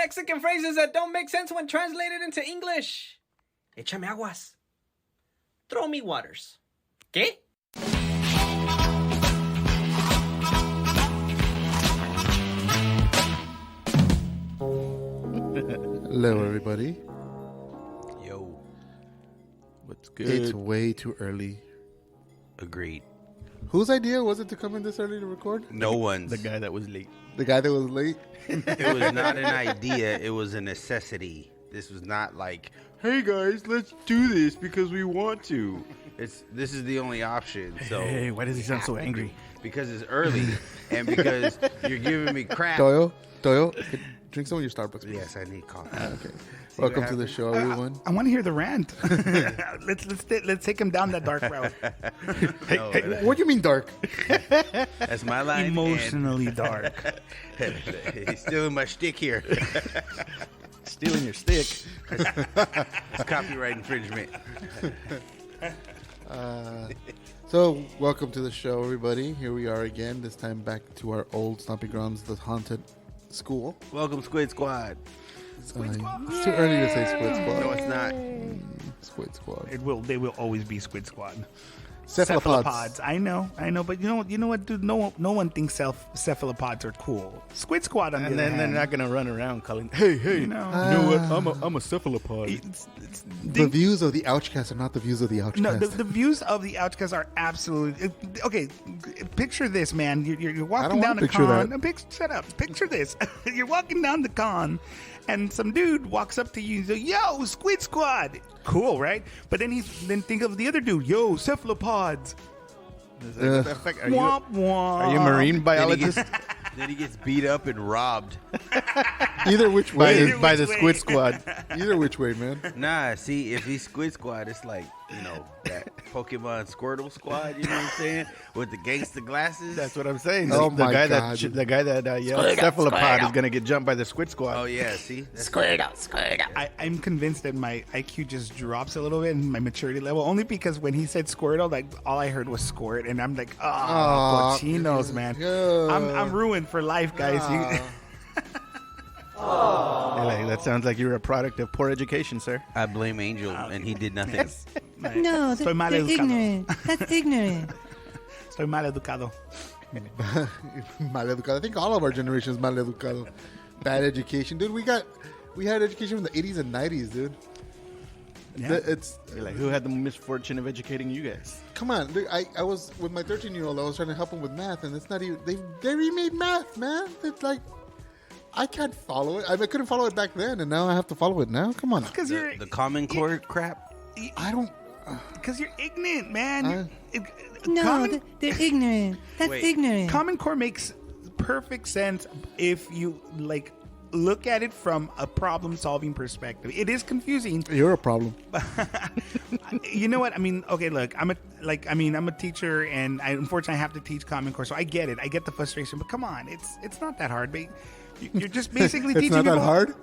Mexican phrases that don't make sense when translated into English. Échame aguas. Throw me waters. ¿Qué? Hello, everybody. Yo. What's good? It's way too early. Agreed. Whose idea was it to come in this early to record? No one's. The guy that was late. The guy that was late? It was not an idea. It was a necessity. This was not like, hey guys, let's do this because we want to. This is the only option. So Hey, why does he sound so angry? because it's early and because you're giving me crap. Toyo, drink some of your Starbucks, please. Yes, I need coffee. Okay. Welcome to the show, everyone. I want to hear the rant. let's take him down that dark route. No, What do you mean dark? that's my line. Emotionally dark. He's stealing my stick here. Stealing your stick. It's copyright infringement. So, welcome to the show, everybody. Here we are again, this time back to our old stomping grounds, the haunted school. Welcome, Squid Squad. It's too early to say Squid Squad. No, it's not. Squid Squad. They will always be Squid Squad. Cephalopods. I know, but you know what, dude? No one thinks cephalopods are cool. Squid Squad, on the And other then they're hand, not gonna run around calling, "Hey, you know, what? I'm a cephalopod." it's The views of the Ouchcast are not the views of the Ouchcast. No, the views of the Ouchcast are absolutely okay. Picture this, man. You're walking down the con. Shut up. Picture this. You're walking down the con, and some dude walks up to you and says, "Yo, Squid Squad." Cool, right? But then think of the other dude. Yo, cephalopods. What the fuck? Are Womp womp. you a marine biologist? Then he gets beat up and robbed. Either which by way. the Squid Squad. Either which way, man. Nah, see, if he's Squid Squad, it's like, that Pokemon Squirtle Squad, you know what I'm saying? With the gangster glasses. That's what I'm saying. Oh the my guy God. the guy that yelled cephalopod is gonna get jumped by the Squid Squad. Oh, yeah, see? I'm convinced that my IQ just drops a little bit in my maturity level, only because when he said Squirtle, like all I heard was squirt, and I'm like, cochinos, man. Yeah. I'm ruined for life, guys. You're like, that sounds like you're a product of poor education, sir. I blame Angel, and he did nothing. No, Estoy mal they're educado. ignorant. That's ignorant. Estoy mal educado. Maleducado. I think all of our generation is maleducado. Bad education. Dude, we had education from the 80s and 90s, dude. Yeah. You're like, who had the misfortune of educating you guys? Come on. Dude, I was, with my 13-year-old, I was trying to help him with math, and it's not even, they remade math, man. It's like, I can't follow it. I couldn't follow it back then, and now I have to follow it now. Come on. Because The Common Core crap? I don't. Because you're ignorant, man. No, they're ignorant. That's Wait. ignorant. Common Core makes perfect sense if you look at it from a problem-solving perspective. It is confusing. You're a problem. You know what I mean? Okay, look, I'm a teacher, and unfortunately I have to teach Common Core, so I get it. I get the frustration, but come on, it's not that hard. You're just basically It's teaching not that people. hard?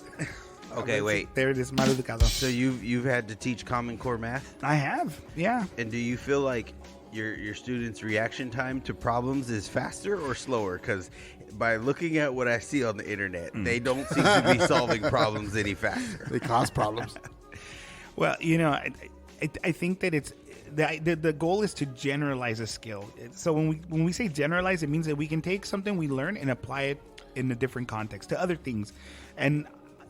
Okay, wait. There it is, mal educado. So you've had to teach Common Core math? I have, yeah. And do you feel like your students' reaction time to problems is faster or slower? Because by looking at what I see on the internet, they don't seem to be solving problems any faster. They cause problems. Well, I think that it's the goal is to generalize a skill. So when we say generalize, it means that we can take something we learn and apply it in a different context to other things. And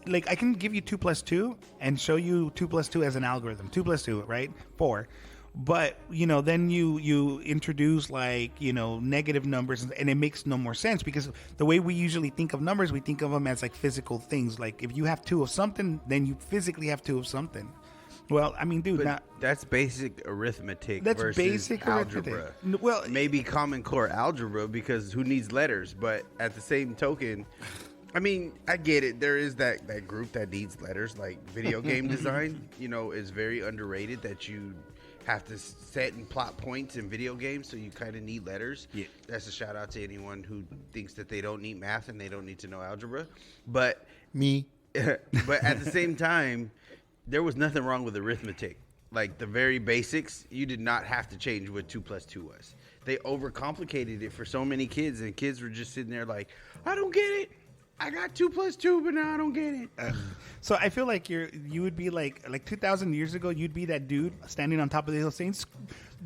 I can give you 2 + 2 and show you 2 + 2 as an algorithm. 2 + 2, right? 4. But then you introduce negative numbers, and it makes no more sense, because the way we usually think of numbers, we think of them as physical things. Like if you have 2 of something, then you physically have 2 of something. Well, I mean, dude, But that's basic arithmetic that's versus basic algebra. arithmetic. Well, Maybe Common Core algebra, because who needs letters? But at the same token, I mean, I get it. There is that group that needs letters, like video game design, is very underrated, that you have to set and plot points in video games, so you kind of need letters. Yeah. That's a shout out to anyone who thinks that they don't need math and they don't need to know algebra. But Me. but at the same time, there was nothing wrong with arithmetic. Like the very basics, you did not have to change what 2 + 2 was. They overcomplicated it for so many kids, and kids were just sitting there like, I don't get it. I got 2 plus 2, but now I don't get it. So I feel like you would be like 2,000 years ago, you'd be that dude standing on top of the hill saying,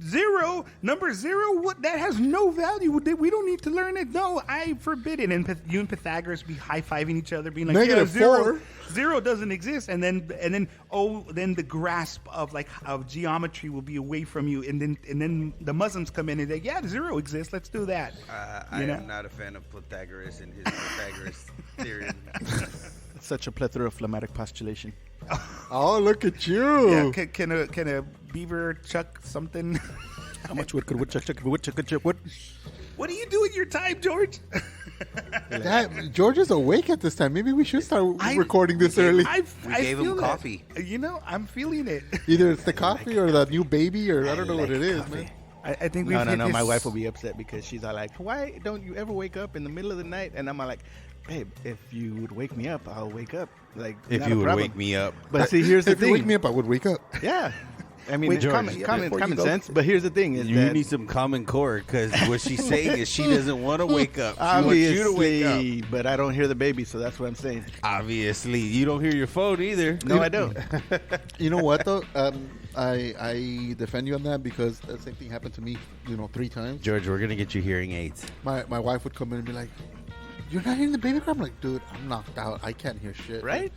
"Zero, number zero, what? That has no value. We don't need to learn it. No, I forbid it." And you and Pythagoras be high-fiving each other, being like, Negative zero, 4. zero doesn't exist. And then the grasp of geometry will be away from you. And then the Muslims come in and say, "Yeah, zero exists. Let's do that." I am not a fan of Pythagoras and his Pythagoras theorem. Such a plethora of phlegmatic postulation. Oh, look at you. Yeah, can a beaver chuck something? How much wood could woodchuck chuck? Woodchuck could chuck wood? What do you do with your time, George? George is awake at this time. Maybe we should start recording this early. We gave him feel it. coffee. I'm feeling it. Either it's the coffee or the new baby, or I don't know what it is, man. I think we've No. hit My this- wife will be upset because she's all like, "Why don't you ever wake up in the middle of the night?" And I'm all like, "Babe, if you would wake me up, I'll wake up." Like, If not you a would problem. wake me up. But see, here's the If you thing. wake me up, I would wake up. Yeah. I mean, Wait, it's George, common before you go- sense. But here's the thing: is You that need some common core because what she's saying is she doesn't want to wake up. She wants you to wake up. obviously, but I don't hear the baby, so that's what I'm saying. Obviously, you don't hear your phone either. No, I don't. You know what though? I defend you on that because the same thing happened to me. 3 times. George, we're gonna get you hearing aids. My wife would come in and be like, "You're not hearing the baby cry?" I'm like, "Dude, I'm knocked out. I can't hear shit." Right?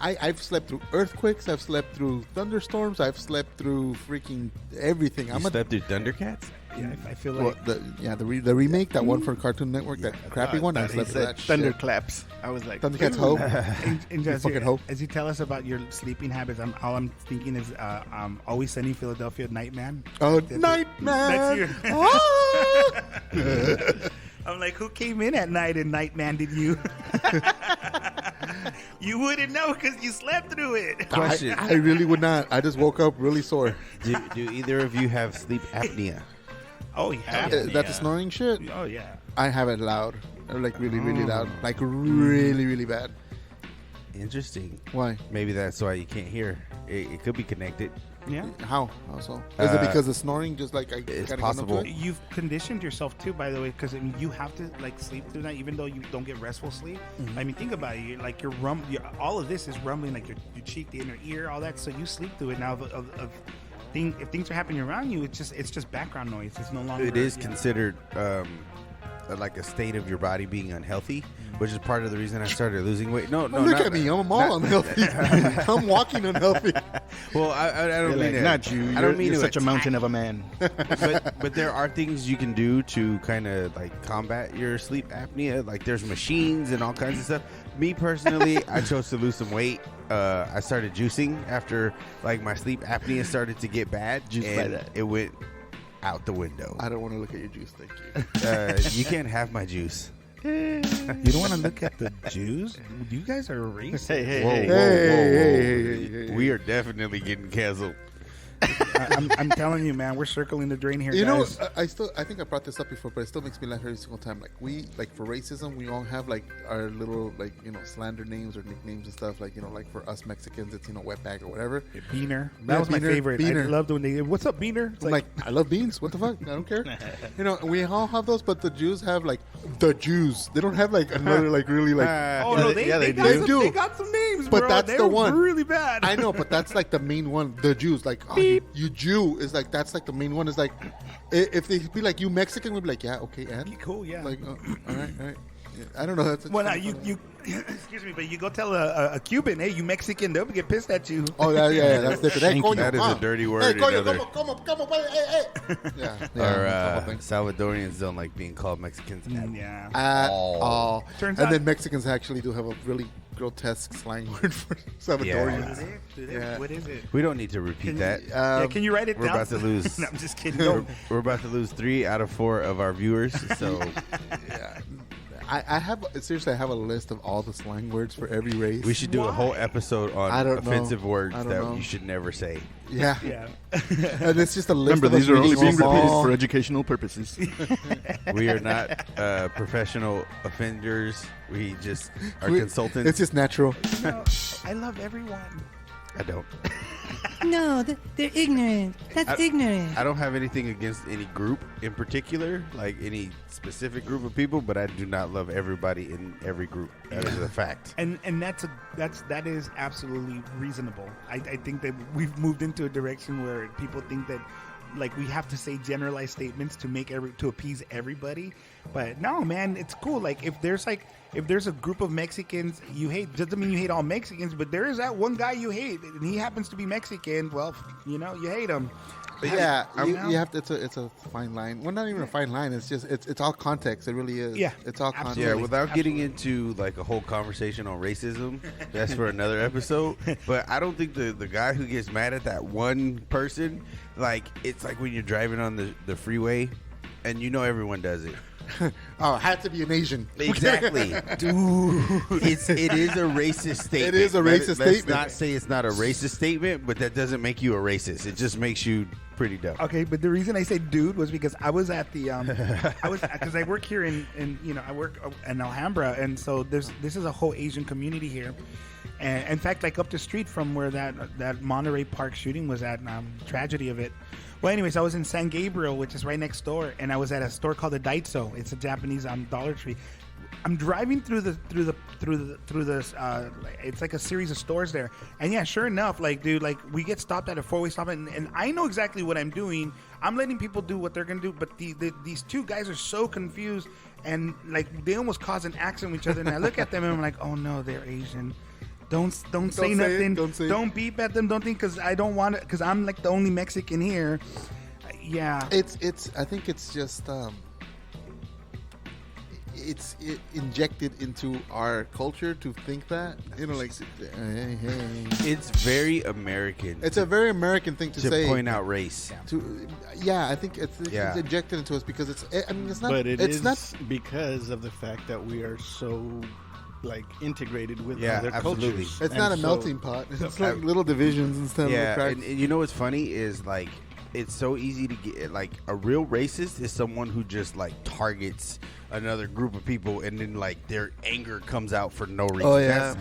I've slept through earthquakes. I've slept through thunderstorms. I've slept through freaking everything. You slept through Thundercats? Yeah, I feel well, like the remake, that one for Cartoon Network, that crappy one. I He slept through said that thunderclaps. I was like, Thundercats Hope. and as, fucking hope. as you tell us about your sleeping habits, all I'm thinking is Always Sunny in Philadelphia, Nightman. Oh, That's Nightman! your- Ah! I'm like, who came in at night and Nightman did you? You wouldn't know because you slept through it. Question. I really would not. I just woke up really sore. do either of you have sleep apnea? Oh yeah. That's the snoring shit. Oh yeah. I have it loud, like really, really loud, like really, really bad. Interesting. Why? Maybe that's why you can't hear. It could be connected. Yeah. How? Also, is it because of snoring? Just like I it's kinda got possible. into it? You've conditioned yourself too, by the way, because you have to sleep through that, even though you don't get restful sleep. Mm-hmm. I mean, think about it. All of this is rumbling, like your cheek, the inner ear, all that. So you sleep through it now. If things are happening around you, it's just background noise. It's no longer. It is considered like a state of your body being unhealthy, which is part of the reason I started losing weight. No, Look not, at me. I'm all unhealthy. I'm walking unhealthy. Well, I don't Like, mean it. not you. I don't mean you're to such a attack, mountain of a man. but there are things you can do to kind of like combat your sleep apnea. Like there's machines and all kinds of stuff. Me personally, I chose to lose some weight. I started juicing after like my sleep apnea started to get bad, Juiced by and that. it went out the window. I don't want to look at your juice. Thank you. You can't have my juice. You don't want to look at the Jews? You guys are racist. Hey, Whoa, hey, whoa, hey. whoa, whoa. We are definitely getting canceled. I'm telling you, man, we're circling the drain here, You know, guys. I think I brought this up before, but it still makes me laugh every single time. Like for racism, we all have like our little slander names or nicknames and stuff. Like like for us Mexicans, it's wetbag or whatever. Beaner. Yeah, That was my Beaner, favorite. I Beaner. loved when they. What's up, Beaner? It's I'm like, I love beans. What the fuck? I don't care. We all have those, but the Jews have like the Jews. They don't have like another like really like. oh no, yeah, they they got do. some, do. they got some names, But bro. that's they the were one. really bad. I know, but that's like the main one. The Jews, like, oh, you Jew is like that's like the main one. Is like, if they be like you Mexican, we'd be like, yeah, okay, and Cool, yeah. like, all right. Yeah, I don't know. That's well, now you excuse me, but you go tell a Cuban, hey, you Mexican, they'll get pissed at you. Oh, yeah, that's different. Hey, coño, That is a dirty word Hey, in coño, other- come on, hey. Yeah, Our a couple things. Salvadorians don't like being called Mexicans. Yeah. At all. all. Turns and out- then Mexicans actually do have a really grotesque slang word for Salvadorians. Yeah. What is it? We don't need to repeat that. Yeah, can you write it we're down? about to lose. No, I'm just kidding. No. We're about to lose 3 out of 4 of our viewers. So I have seriously, I have a list of all the slang words for every race. we should do a whole episode I on don't know. offensive words I don't that know. you should never say. Yeah, Yeah. and it's just a list. Remember, of these us are only reading being all- repeated for educational purposes. We are not professional offenders. We just are We- consultants. It's just natural. No, I love everyone. I don't. No, they're ignorant. That's ignorant. I don't have anything against any group in particular, like any specific group of people, but I do not love everybody in every group. That is a fact. And that is absolutely reasonable. I think that we've moved into a direction where people think that like we have to say generalized statements to appease everybody. But no, man, it's cool. Like if there's a group of Mexicans you hate, doesn't mean you hate all Mexicans, but there is that one guy you hate and he happens to be Mexican. Well, you hate him. But yeah, you have to. It's a fine line. Well, not even a fine line. It's just it's all context. It really is. Yeah, it's all context. Yeah, without getting into like a whole conversation on racism, that's for another episode. But I don't think the guy who gets mad at that one person, like it's like when you're driving on the freeway, and everyone does it. Oh, it had to be an Asian. Exactly, dude. It is a racist statement. It is a racist Let's statement. not say it's not a racist statement, but that doesn't make you a racist. It just makes you pretty dumb. Okay, but the reason I say dude was because I was at the because I work here in I work in Alhambra, and so this is a whole Asian community here. And in fact, like up the street from where that Monterey Park shooting was at, tragedy of it. Well, anyways, I was in San Gabriel, which is right next door, and I was at a store called the Daitso. It's a Japanese Dollar Tree. I'm driving through this. It's like a series of stores there, and yeah, sure enough, like dude, like we get stopped at a 4-way stop, and I know exactly what I'm doing. I'm letting people do what they're gonna do, but these two guys are so confused, and like they almost cause an accident with each other. And I look at them and I'm like, oh no, they're Asian. Don't say nothing. Don't beep at them. Don't think because I don't want it because I'm like the only Mexican here. Yeah, It's. I think it's just. It's injected into our culture to think that like. Hey. It's very American. It's a very American thing to say. Point out race. I think it's injected into us because it's. I mean, it's not. But it's not because of the fact that we are so like integrated with other absolutely. cultures. It's not a melting pot. It's like little divisions instead of and you know what's funny is like it's so easy to get like a real racist is someone who just like targets another group of people and then like their anger comes out for no reason. Oh yeah.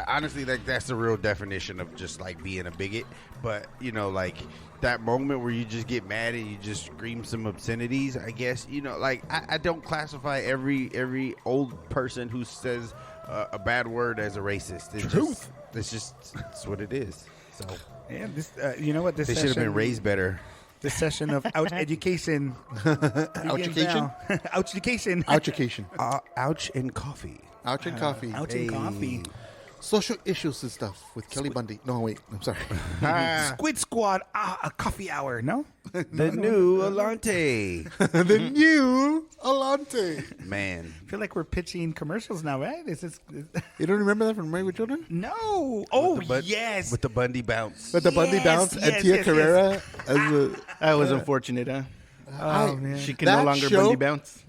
Honestly, like that's the real definition of just like being a bigot. But like that moment where you just get mad and you just scream some obscenities, I guess like I don't classify every old person who says a bad word as a racist. It's what it is. So yeah. This you know what this they should have been raised better. This session of Ouchucation. Ouchucation. Ouchucation. Ouch and coffee. Ouch and coffee. Ouch and coffee. Social issues and stuff with Kelly Bundy. No, wait. I'm sorry. Squid Squad. A coffee hour. No. The new Alante. The new Alante. Man. I feel like we're pitching commercials now, right? You don't remember that from Married with Children? No. Oh, yes. With the Bundy bounce. With the Bundy bounce and Tia Carrera as a. That was unfortunate, huh? Oh, man. She can no longer Bundy bounce.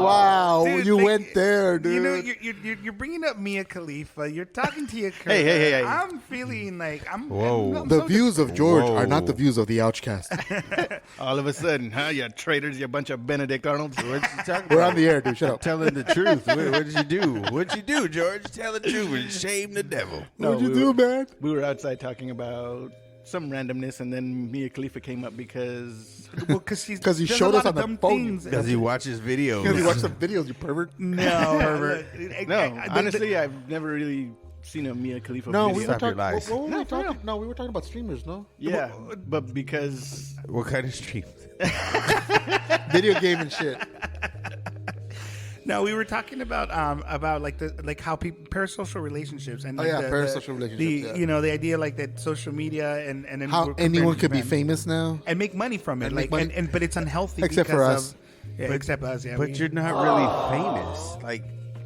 Wow, Dude, you went there, dude. You're bringing up Mia Khalifa. You're talking to your Hey. I'm feeling like Whoa. The views of George are not the views of the Ouchcast. All of a sudden, huh? You traitors, you bunch of Benedict Arnolds. What you talking about? We're on the air, dude. Shut up. Telling the truth. What did you do? What'd you do, George? Tell the truth and shame the devil. What'd you do, man? We were outside talking about some randomness, and then Mia Khalifa came up because he showed us on the phone. Because he watches videos. Because he watched some videos, you pervert. No, pervert. Honestly, I've never really seen a Mia Khalifa No, video. we were Stop your talking. lies. What were we talking? No, we were talking about streamers. No, Yeah, but because What kind of stream? video game and shit. No, we were talking about like how people parasocial relationships and parasocial relationships. The idea like that social media and then How anyone could be famous now and make money from it, And like make money. but it's unhealthy Except for us. Except us, yeah. But you're not really famous. Like,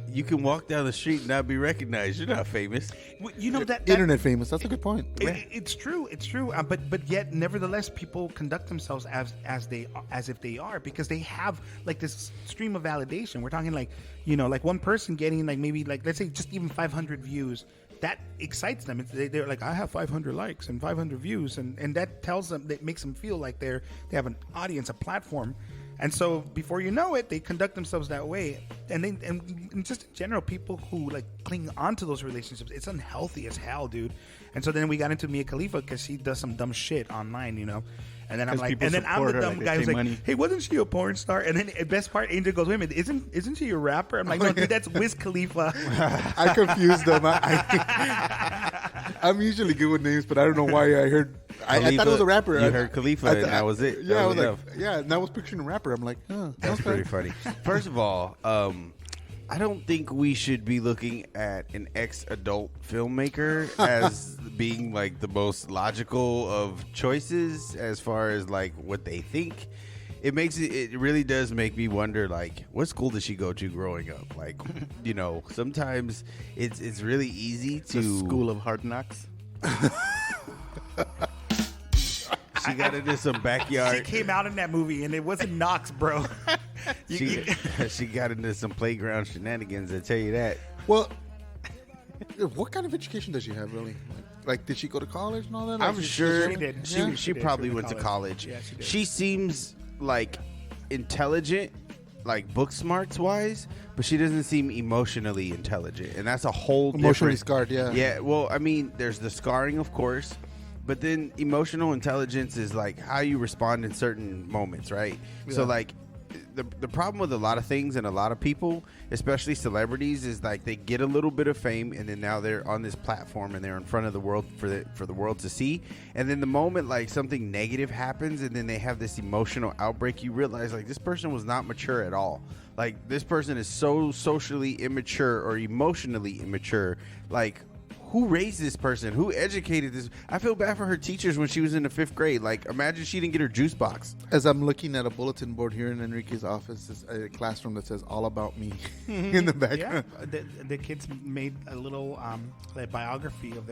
you can walk down the street and not be recognized. You're not famous. that internet famous. That's a good point. It's true. But yet, nevertheless, people conduct themselves as if they are because they have like this stream of validation. We're talking like like one person getting like maybe like let's say just even 500 views. That excites them. They're like, I have 500 likes and 500 views, and that tells them, that makes them feel like they have an audience, a platform. And so before you know it, they conduct themselves that way. And just in general, people who like cling onto those relationships, it's unhealthy as hell, dude. And so then we got into Mia Khalifa because she does some dumb shit online, you know. And then I'm like, and then I'm the dumb guy who's like, hey, wasn't she a porn star? And then the best part, Angel goes, wait a minute, isn't she a rapper? I'm like, no, dude, that's Wiz Khalifa. I confused them. I'm usually good with names, but I don't know why I heard. I thought it was a rapper. You heard Khalifa, and that was it. Yeah, I was like, and I was picturing a rapper. I'm like, that's pretty funny. First of all, I don't think we should be looking at an ex-adult filmmaker as being like the most logical of choices as far as like what they think. It really does make me wonder, like, what school did she go to growing up? Like, you know, sometimes it's really easy to the School of Hard Knocks. She got into some backyard. She came out in that movie, and it wasn't Knox, bro. She got into some playground shenanigans, I tell you that. Well, what kind of education does she have, really? Like did she go to college and all that? Like, I'm sure she did. She probably went to college. Yeah, she did. She seems like intelligent, like book smarts wise, but she doesn't seem emotionally intelligent, and that's a whole emotionally different, scarred. Yeah. Yeah. Well, I mean, there's the scarring, of course, but then emotional intelligence is like how you respond in certain moments, right? Yeah. So like. The problem with a lot of things and a lot of people, especially celebrities, is like they get a little bit of fame and then now they're on this platform and they're in front of the world for the world to see. And then the moment like something negative happens and then they have this emotional outbreak, you realize like this person was not mature at all. Like this person is so socially immature or emotionally immature. Like, who raised this person? Who educated this? I feel bad for her teachers when she was in the 5th grade. Like, imagine she didn't get her juice box. As I'm looking at a bulletin board here in Enrique's office, is a classroom that says "All About Me" in the background. Yeah, the kids made a little like biography of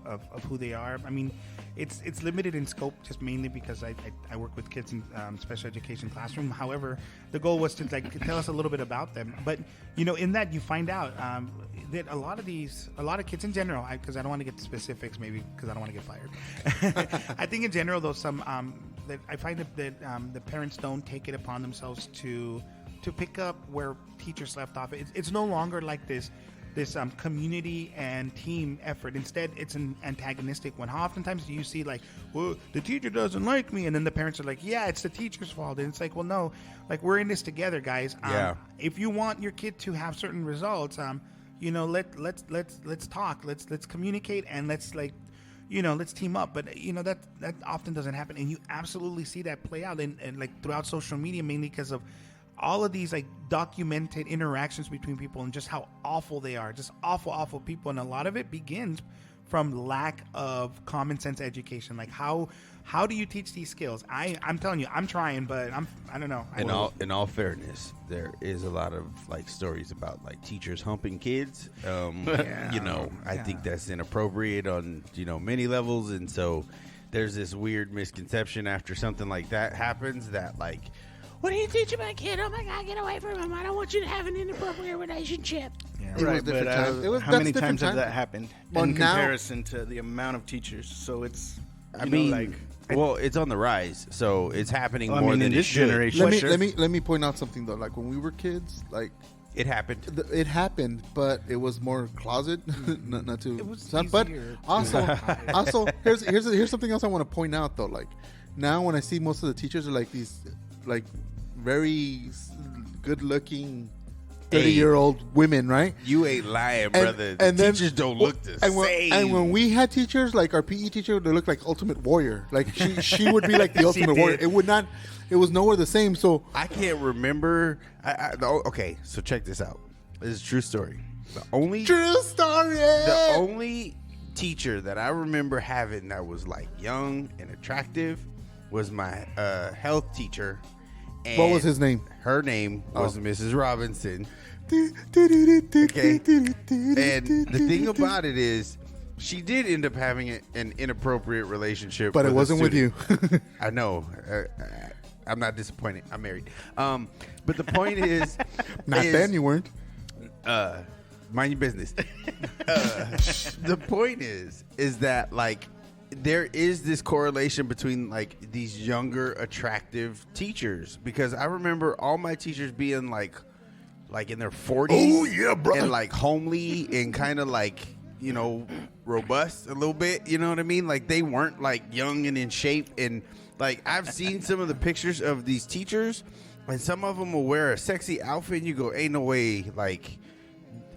of who they are. I mean, it's limited in scope just mainly because I work with kids in special education classroom. However, the goal was to like tell us a little bit about them. But you know, in that you find out that a lot of kids in general, because I don't want to get to specifics, maybe because I don't want to get fired. I think in general, though, some that I find that the parents don't take it upon themselves to pick up where teachers left off. It's no longer like this community and team effort. Instead, it's an antagonistic one. How oftentimes do you see like, well, the teacher doesn't like me, and then the parents are like, yeah, it's the teacher's fault, and it's like, well, no, like we're in this together, guys. If you want your kid to have certain results, you know, let's talk, let's communicate, and let's team up. But you know that often doesn't happen, and you absolutely see that play out and like throughout social media, mainly because of all of these like documented interactions between people and just how awful they are, just awful people. And a lot of it begins from lack of common sense education. Like how do you teach these skills? I'm telling you, I'm trying, but I don't know. In all fairness, there is a lot of like stories about like teachers humping kids. You know, I think that's inappropriate on, you know, many levels. And so there's this weird misconception after something like that happens that like, what are you teaching my kid? Oh my God, get away from him. I don't want you to have an inappropriate relationship. Yeah, right, but how many times has that happened in comparison to the amount of teachers? So it's, it's on the rise. So it's happening more than in this generation. Let me point out something though. Like when we were kids, like it happened. It happened, but it was more closet. not too. It was but easier. also, here's something else I want to point out though. Like now, when I see most of the teachers are like these, like very good-looking 30-year-old women, right? You ain't lying, brother. And teachers don't look the same. And when we had teachers, like our PE teacher, they looked like Ultimate Warrior. Like she would be like the Ultimate Warrior. It was nowhere the same. So I can't remember. Okay, so check this out. This is a true story. The only teacher that I remember having that was like young and attractive was my health teacher. And what was his name? Her name was Mrs. Robinson. Okay. And the thing about it is, she did end up having an inappropriate relationship. But it wasn't with you. I know. I'm not disappointed. I'm married. But the point is... then you weren't. Mind your business. The point is that, like, there is this correlation between like these younger, attractive teachers, because I remember all my teachers being like in their 40s. Oh, yeah, bro. And like homely and kind of like, you know, robust a little bit. You know what I mean? Like they weren't like young and in shape. And like I've seen some of the pictures of these teachers, and some of them will wear a sexy outfit, and you go, ain't no way like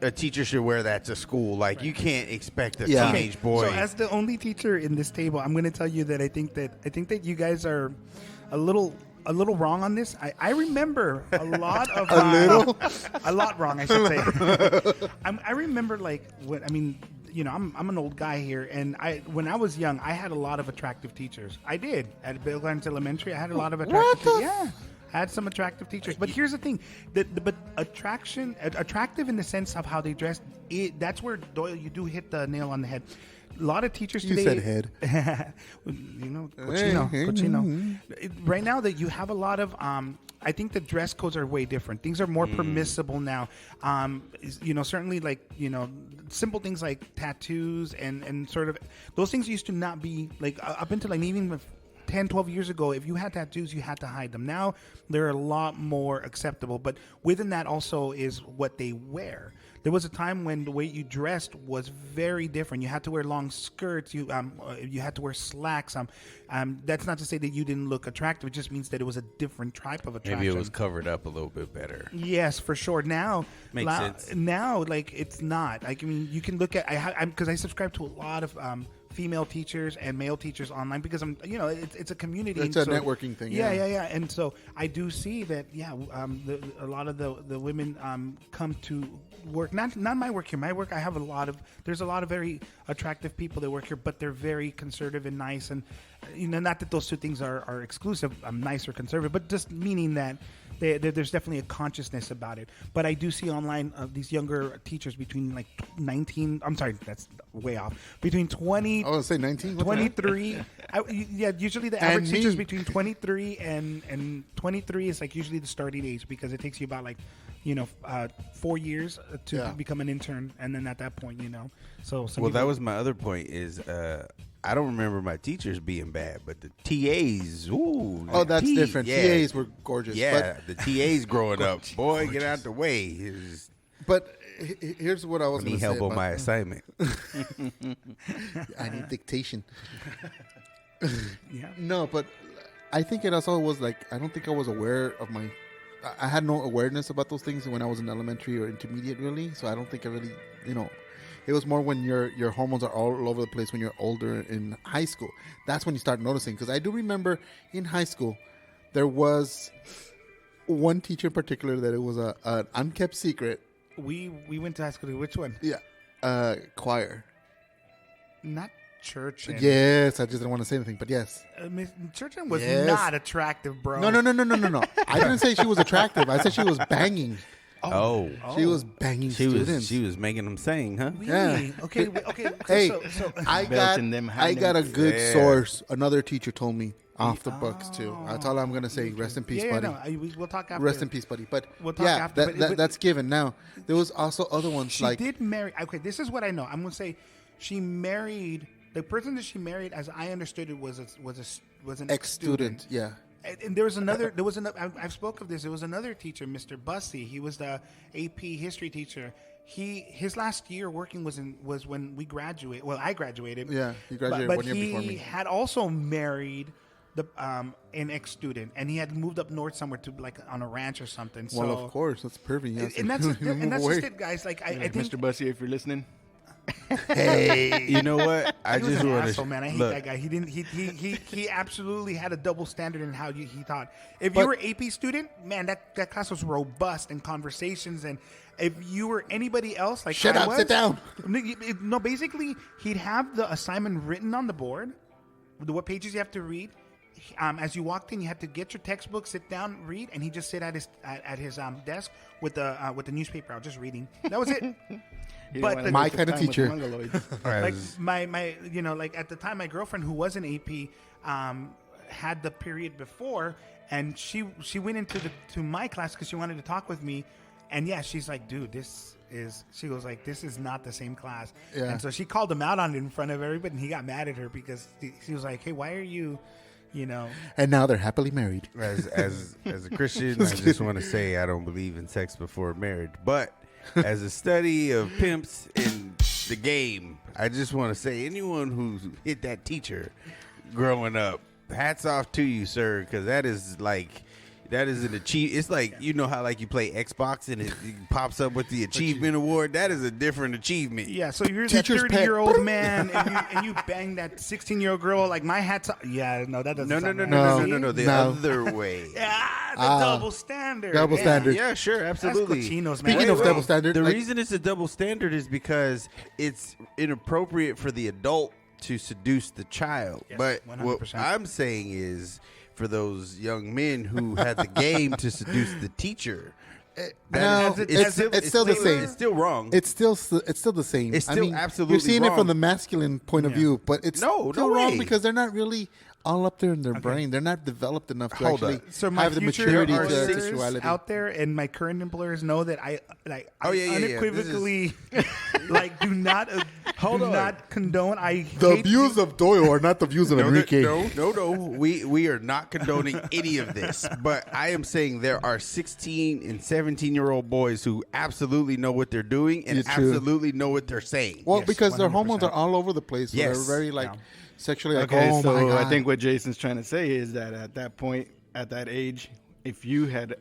a teacher should wear that to school. Like you can't expect a teenage boy. So as the only teacher in this table, I'm going to tell you that I think that you guys are a little wrong on this. I remember a lot of a lot wrong, I should say. I remember like what I mean. You know, I'm an old guy here, and when I was young, I had a lot of attractive teachers. I did at Bill Glantz Elementary. I had a lot of attractive teachers. Yeah. I had some attractive teachers, but here's the thing: but attractive in the sense of how they dressed. That's where, Doyle, you do hit the nail on the head. A lot of teachers today. You said head. You know, cochino. Right now, that you have a lot of. I think the dress codes are way different. Things are more permissible now. You know, certainly like, you know, simple things like tattoos and sort of those things used to not be like up until like even 10, 12 years ago, if you had tattoos, you had to hide them. Now they're a lot more acceptable, but within that also is what they wear. There was a time when the way you dressed was very different. You had to wear long skirts. You had to wear slacks. That's not to say that you didn't look attractive. It just means that it was a different type of attraction. Maybe it was covered up a little bit better. Yes, for sure. Now, makes sense. Now, like it's not. Like, I mean, you can look at because I subscribe to a lot of female teachers and male teachers online because I'm, you know, it's a community. It's a networking thing. Yeah. And so I do see that. Yeah, a lot of the women come to work. Not my work here. My work, I have there's a lot of very attractive people that work here, but they're very conservative and nice. And you know, not that those two things are exclusive. I'm nice or conservative, but just meaning that. There's definitely a consciousness about it. But I do see online these younger teachers between like 19. I'm sorry, that's way off. Between 20. I was say 19. 23. Usually the average teacher is between 23 and 23 is like usually the starting age because it takes you about like, you know, 4 years to become an intern, and then at that point, you know. So that was my other point is. I don't remember my teachers being bad, but the TAs, ooh. Oh, that's different. Yeah. TAs were gorgeous. Yeah, but the TAs growing up, boy, get out the way. But here's what I was going need to say. help on my assignment. I need dictation. Yeah. No, but I think it also was like, I don't think I was aware of I had no awareness about those things when I was in elementary or intermediate, really. So I don't think I really, you know. It was more when your hormones are all over the place when you're older in high school. That's when you start noticing. Because I do remember in high school, there was one teacher in particular that it was an unkept secret. We went to high school. Which one? Yeah. Choir. Not church. Yes. I just didn't want to say anything, but yes. Miss Churchin was not attractive, bro. No. I didn't say she was attractive. I said she was banging. Oh. She was banging students. She was making them sing, huh? Really? Yeah. Okay. Hey, so I got a good source. Another teacher told me off the books too. That's all I'm gonna say. Rest in peace, buddy. We'll talk after. Rest in peace, buddy. But we'll talk after. That's given. Now there was also other ones she did marry. Okay, this is what I know. I'm gonna say she married the person that she married, as I understood it, was an ex-student. Yeah. And there was another. I've spoke of this. There was another teacher, Mr. Bussy. He was the AP history teacher. His last year working was when we graduated. Well, I graduated. Yeah, he graduated but 1 year before me. He had also married an ex-student, and he had moved up north somewhere to like on a ranch or something. Well, so, of course, that's perfect. And that's just it, guys. Like I think Mr. Bussy, if you're listening. Hey, you know what? I he was just an want asshole, man. I hate that guy. He didn't. He absolutely had a double standard in how he thought. If you were an AP student, man, that class was robust in conversations. And if you were anybody else, like shut up, sit down. No, basically, he'd have the assignment written on the board, what pages you have to read. As you walked in, you had to get your textbook, sit down, read, and he'd just sit at his desk with the newspaper out, just reading. That was it. But my kind of teacher, like my you know, like at the time, my girlfriend who was an AP had the period before, and she went into my class because she wanted to talk with me, and yeah, she's like, dude, this is she goes like, this is not the same class. Yeah. And so she called him out on it in front of everybody, and he got mad at her because she was like, hey, why are you, And now they're happily married. As a Christian, I just want to say I don't believe in sex before marriage. But as a study of pimps in the game, I just want to say anyone who's hit that teacher growing up, hats off to you, sir, because that is an achievement. It's like, how like you play Xbox and it pops up with the achievement award. That is a different achievement. Yeah, so you're that Teacher's pet. 30-year-old man and you bang that 16-year-old girl, like my hat's off. Yeah, no, that doesn't No, sound right. no. The No. other way. Yeah, the double standard. Double Yeah. standard. Yeah, sure, absolutely. That's cochinos, man. Speaking of double standard, The like- reason it's a double standard is because it's inappropriate for the adult to seduce the child. Yes, But what 100%. I'm saying is, for those young men who had the game to seduce the teacher, No, it's still the same. It's still wrong. It's still the same. It's still absolutely You're seeing it wrong. from the masculine point of view, but it's No still wrong way. because they're not really all up there in their brain. They're not developed enough to Hold actually up. So my have the future maturity to employers sexuality. out there and my current employers know that I Oh, yeah. unequivocally do not Hold on. not condone. I The hate views of Doyle are not the views of Enrique. No. We are not condoning any of this. But I am saying there are 16 and 17-year-old boys who absolutely know what they're doing and It's true. absolutely know what they're saying. Well, Yes, because their 100%. hormones are all over the place. So Yes. they're very sexually like, Okay, oh my so God. I think what Jason's trying to say is that at that point, at that age, if you had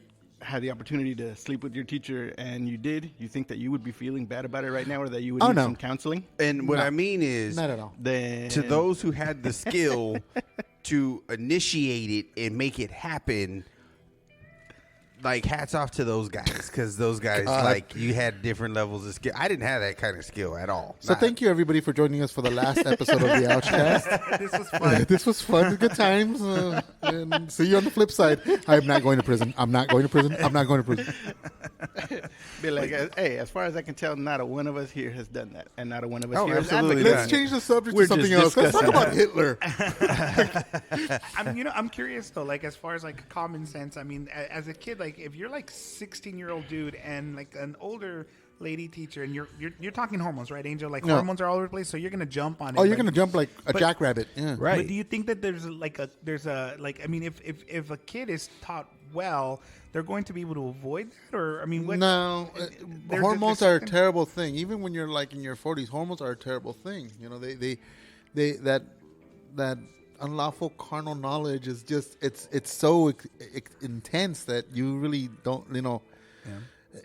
the opportunity to sleep with your teacher and you did, you think that you would be feeling bad about it right now, or that you would Oh, need no. some counseling? And what I mean is, not at all. Then to those who had the skill to initiate it and make it happen, hats off to those guys, because those guys, you had different levels of skill. I didn't have that kind of skill at all. So thank you everybody for joining us for the last episode of the Ouchcast. this was fun. This was fun, good times. And see you on the flip side. I'm not going to prison. I'm not going to prison. I'm not going to prison. be like, hey, as far as I can tell, not a one of us here has done that, and not a one of us Oh, here has absolutely advocated. not. Let's change the subject We're to something just else. Let's talk discussing about Hitler. I'm curious though, as far as common sense. I mean, as a kid, if you're 16-year-old dude and an older lady teacher, and you're talking hormones, right, Angel? No. Hormones are all over the place, so you're gonna jump on it. Oh, you're going to jump like a jackrabbit. Yeah. Right. But do you think that there's if a kid is taught well, they're going to be able to avoid that, or what? No, there's hormones a are a certain- terrible thing. Even when you're in your 40s, hormones are a terrible thing. They that unlawful carnal knowledge is just it's so intense that you really don't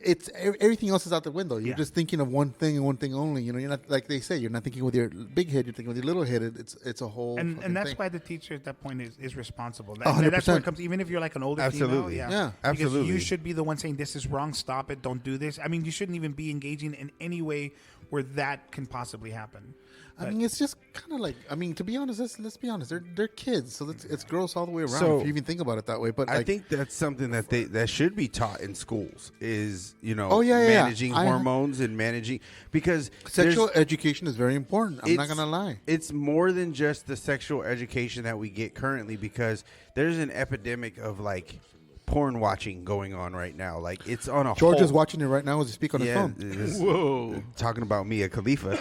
it's everything else is out the window. You're just thinking of one thing and one thing only. You're not, like they say, you're not thinking with your big head. You're thinking with your little head. It's a whole and that's thing. why the teacher at that point is responsible. 100%. That's where it comes. Even if you're an older Absolutely. female, Yeah. because Absolutely. you should be the one saying this is wrong. Stop it. Don't do this. I mean, you shouldn't even be engaging in any way where that can possibly happen. I mean, it's just kind of to be honest, let's be honest. They're kids, so it's gross all the way around So, if you even think about it that way. But I think that's something that should be taught in schools is Oh, managing I- hormones and managing, because sexual there's- education is very important. I'm not it's- gonna lie. It's more than just the sexual education that we get currently, because there's an epidemic of porn watching going on right now. It's on a George whole, is watching it right now as he speak on his phone. Whoa. talking about Mia Khalifa.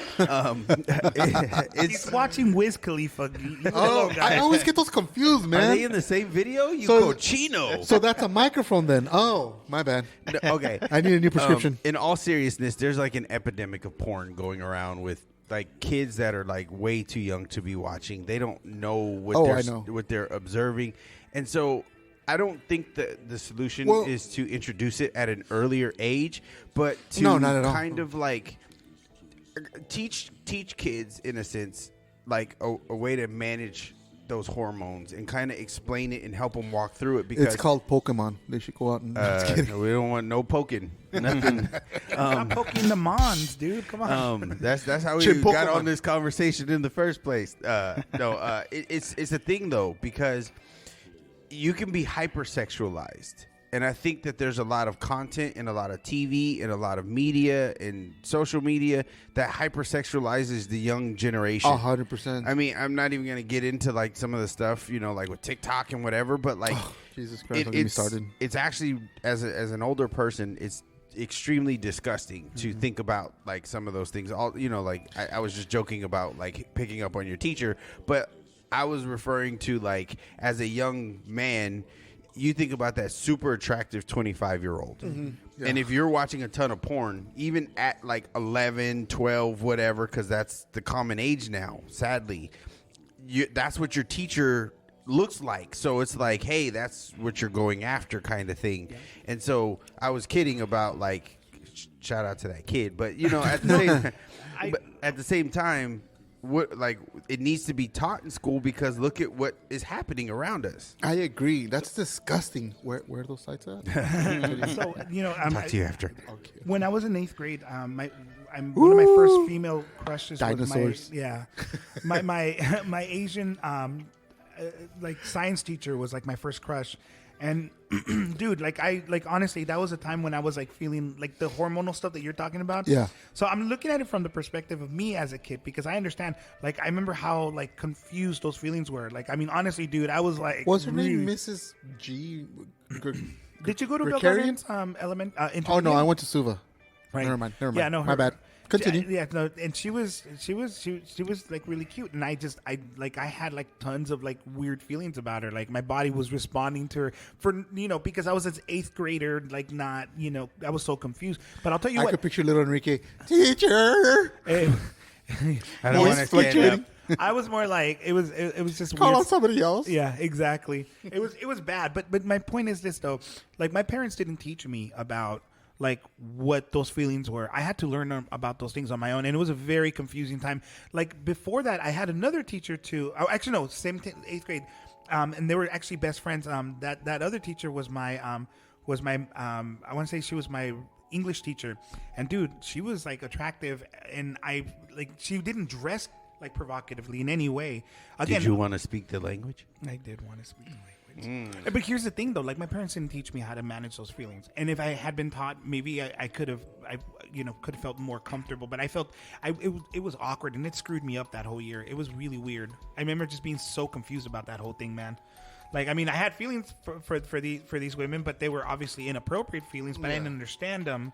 He's watching Wiz Khalifa. Oh, I always get those confused, Are man. they in the same video? You So- cochino. So that's a microphone then. Oh, my bad. No, okay. I need a new prescription. In all seriousness, there's an epidemic of porn going around with kids that are way too young to be watching. They don't know what I know. what they're observing, and so I don't think that the solution Well- is to introduce it at an earlier age, but to No, not at all. kind of teach kids in a sense a way to manage those hormones and kind of explain it and help them walk through it, because It's called Pokemon. They should go out and. Just kidding. we don't want no poking, nothing. Stop poking the mons, dude. Come on. That's how we Shit, got Pokemon. on this conversation in the first place. It's a thing though, because you can be hypersexualized, and I think that there's a lot of content and a lot of TV and a lot of media and social media that hypersexualizes the young generation. 100%. I mean, I'm not even gonna get into some of the stuff, with TikTok and whatever, but Jesus Christ, don't get me started. it's actually as an older person, it's extremely disgusting to think about like some of those things. All like I was just joking about like picking up on your teacher, but I was referring to like as a young man, you think about that super attractive 25-year-old. And if you're watching a ton of porn, even at like 11, 12, whatever, because that's the common age now, sadly, that's what your teacher looks like. So it's like, hey, that's what you're going after kind of thing. Yeah. And so I was kidding about like, shout out to that kid. But, at the same time, what like it needs to be taught in school because look at what is happening around us. I agree. That's disgusting. Where are those sites at? So Talk to you after. Okay. when I was in 8th grade, one of my first female crushes Dinosaurs. was my Asian like science teacher was like my first crush. And dude, honestly, that was a time when I was like feeling like the hormonal stuff that you're talking about. Yeah. So I'm looking at it from the perspective of me as a kid because I understand. Like I remember how like confused those feelings were. Like I mean, honestly, dude, I was like, Was her name Mrs. G? Did you go to Bill Gregarian? Gardens Oh no, intermediate? I went to Suva. Right. Never mind. Yeah, no, my bad. Continue. And she was like really cute, and I had like tons of like weird feelings about her. Like my body was responding to her for because I was an 8th grader, like not I was so confused. But I'll tell you I what, could picture little Enrique, teacher. I don't wanna stand up. I was more like it was just Call weird. on somebody else. Yeah, exactly. It was bad, but my point is this though, like my parents didn't teach me about like what those feelings were. I had to learn about those things on my own, and it was a very confusing time. Like before that, I had another teacher too. Oh, actually, no, same 8th grade, and they were actually best friends. That other teacher was my I want to say she was my English teacher, and dude, she was like attractive, and she didn't dress like provocatively in any way. Again, Did you want to speak the language? I did want to speak the language. But here's the thing, though. Like my parents didn't teach me how to manage those feelings, and if I had been taught, maybe I could have, could have felt more comfortable. But I felt it was awkward, and it screwed me up that whole year. It was really weird. I remember just being so confused about that whole thing, man. Like, I mean, I had feelings for these women, but they were obviously inappropriate feelings. But I didn't understand them.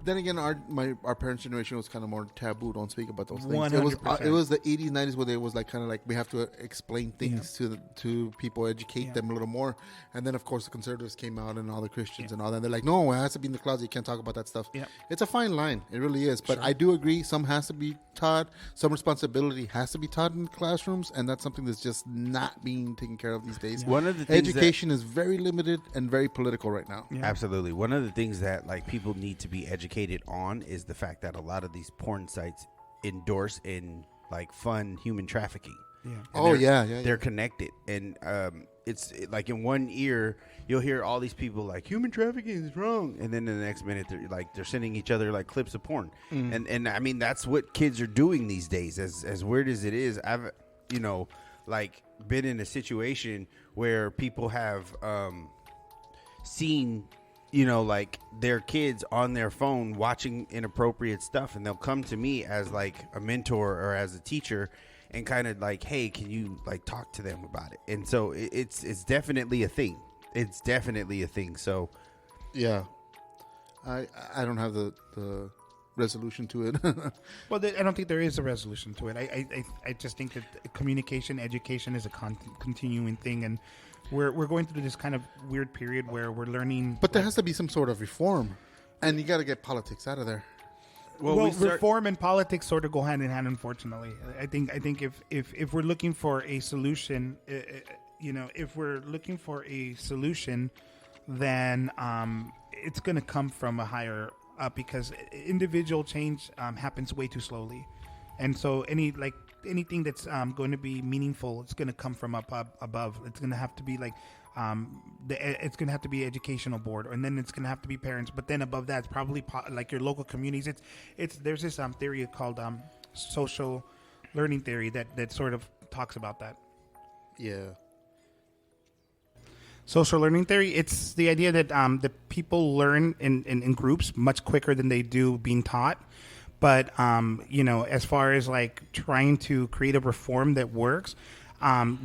Then again, our parents' generation was kind of more taboo. Don't speak about those things. 100%. It was the 80s, 90s where it was like kind of like we have to explain things to people, educate them a little more. And then of course the conservatives came out and all the Christians and all that. And they're like, no, it has to be in the closet. You can't talk about that stuff. Yeah. It's a fine line. It really is. But I do agree. Some has to be taught. Some responsibility has to be taught in classrooms, and that's something that's just not being taken care of these days. One of the things education is very limited and very political right now. Yeah. Absolutely. One of the things that like people need to be educated on is the fact that a lot of these porn sites endorse and like fund human trafficking. Yeah. They're connected, and it's like in one ear you'll hear all these people like human trafficking is wrong, and then the next minute they're sending each other like clips of porn, and I mean that's what kids are doing these days. As weird as it is, I've like been in a situation where people have seen like their kids on their phone watching inappropriate stuff, and they'll come to me as like a mentor or as a teacher and kind of like, hey, can you like talk to them about it? And so it's definitely a thing. It's definitely a thing. So yeah, I don't have the resolution to it. Well, I don't think there is a resolution to it. I just think that communication, education is a continuing thing, and we're going through this kind of weird period where we're learning. But there has to be some sort of reform, and you got to get politics out of there. Well, reform and politics sort of go hand in hand, unfortunately. I think if we're looking for a solution, if we're looking for a solution, then it's going to come from a higher up, because individual change happens way too slowly, and so anything that's going to be meaningful, it's going to come from up above. It's going to have to be like it's going to have to be educational board, and then it's going to have to be parents. But then above that, it's probably like your local communities. There's this theory called social learning theory that sort of talks about that. Yeah. Social learning theory, it's the idea that the people learn in groups much quicker than they do being taught. But, as far as like trying to create a reform that works,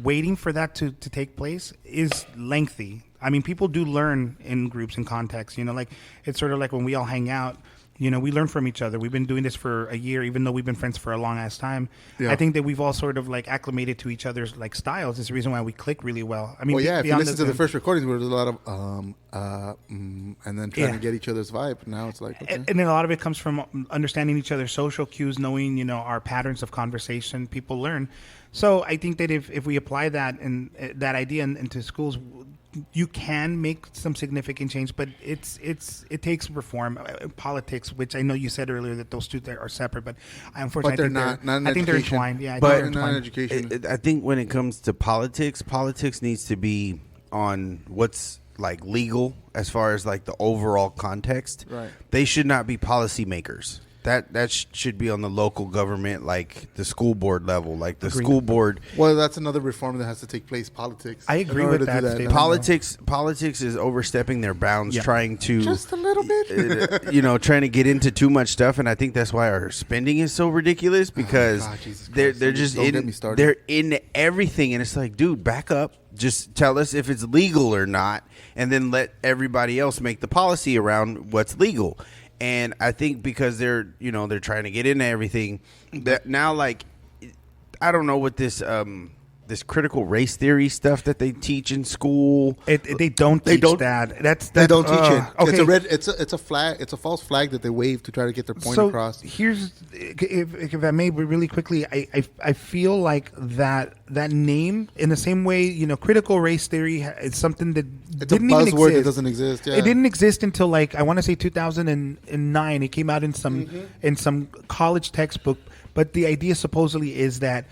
waiting for that to take place is lengthy. I mean, people do learn in groups and contexts. Like it's sort of like when we all hang out. We learn from each other. We've been doing this for a year, even though we've been friends for a long ass time. Yeah. I think that we've all sort of like acclimated to each other's like styles. It's the reason why we click really well. I mean, if you listen to the first recordings, where there's a lot of and then trying to get each other's vibe. Now it's like, okay. And then a lot of it comes from understanding each other's social cues, knowing our patterns of conversation. People learn. So I think that if we apply that and that idea into schools, you can make some significant change, but it takes reform. Politics, which I know you said earlier that those two are separate, but unfortunately, I think they're entwined. Yeah, but not in education. I think when it comes to politics needs to be on what's like legal as far as like the overall context. Right. They should not be policymakers. That should be on the local government, like the school board level, like the school board. Well, that's another reform that has to take place. Politics. I agree with that. Politics is overstepping their bounds, trying to just a little bit. Trying to get into too much stuff, and I think that's why our spending is so ridiculous because they're just they're in everything, and it's like, dude, back up. Just tell us if it's legal or not, and then let everybody else make the policy around what's legal. And I think because they're trying to get into everything, that now, like, I don't know what this critical race theory stuff that they teach in school. They don't teach that. They don't teach it. Okay. It's a flag. It's a false flag that they wave to try to get their point across. Here's, if I may, really quickly, I feel like that name, in the same way, critical race theory is something that didn't even exist. That doesn't exist. Yeah. It didn't exist until I want to say 2009. It came out in some college textbook. But the idea supposedly is that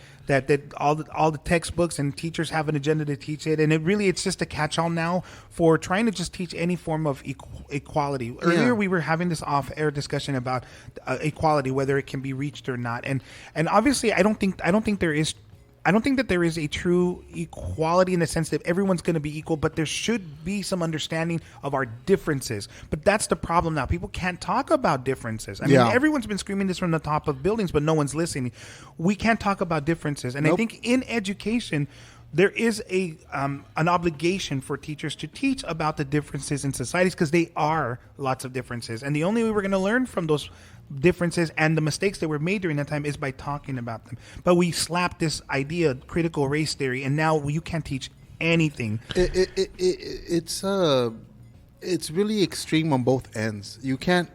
all the textbooks and teachers have an agenda to teach it, and it's just a catch-all now for trying to just teach any form of equality. Earlier we were having this off-air discussion about equality, whether it can be reached or not, and obviously I don't think that there is a true equality in the sense that everyone's going to be equal, but there should be some understanding of our differences. But that's the problem now. People can't talk about differences. I mean, everyone's been screaming this from the top of buildings, but no one's listening. We can't talk about differences. And I think in education, there is an obligation for teachers to teach about the differences in societies because they are lots of differences. And the only way we're going to learn from those differences and the mistakes that were made during that time is by talking about them. But we slapped this idea, critical race theory, and now you can't teach anything. It's really extreme on both ends. You can't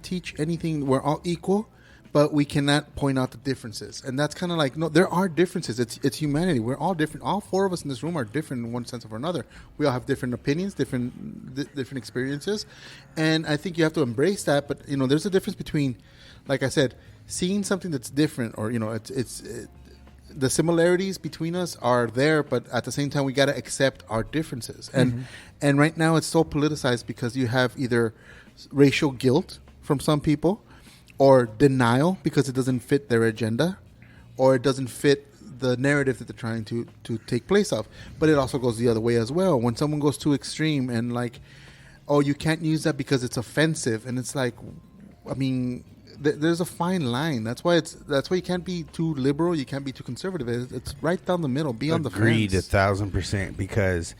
teach anything. We're all equal, but we cannot point out the differences. And that's kind of like, no, there are differences. It's humanity. We're all different. All four of us in this room are different in one sense or another. We all have different opinions, different experiences. And I think you have to embrace that. But, there's a difference between, like I said, seeing something that's different or, the similarities between us are there, but at the same time, we got to accept our differences. And right now it's so politicized because you have either racial guilt from some people, or denial because it doesn't fit their agenda, or it doesn't fit the narrative that they're trying to take place of. But it also goes the other way as well. When someone goes too extreme and like, oh, you can't use that because it's offensive, and it's like, I mean, there's a fine line. That's why you can't be too liberal. You can't be too conservative. It's right down the middle. Be on the fence. Agreed 1,000% because.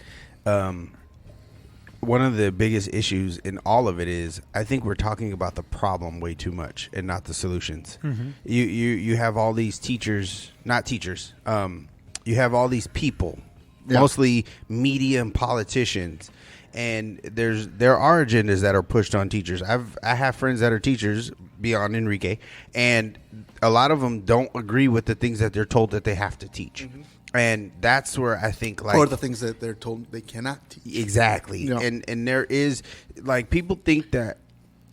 One of the biggest issues in all of it is I think we're talking about the problem way too much and not the solutions. Mm-hmm. You have all these teachers, not teachers. You have all these people, mostly media and politicians, and there are agendas that are pushed on teachers. I have friends that are teachers beyond Enrique, and a lot of them don't agree with the things that they're told that they have to teach. Mm-hmm. And that's where I think, like, or the things that they're told they cannot teach. Exactly. Yeah. And there is, like, people think that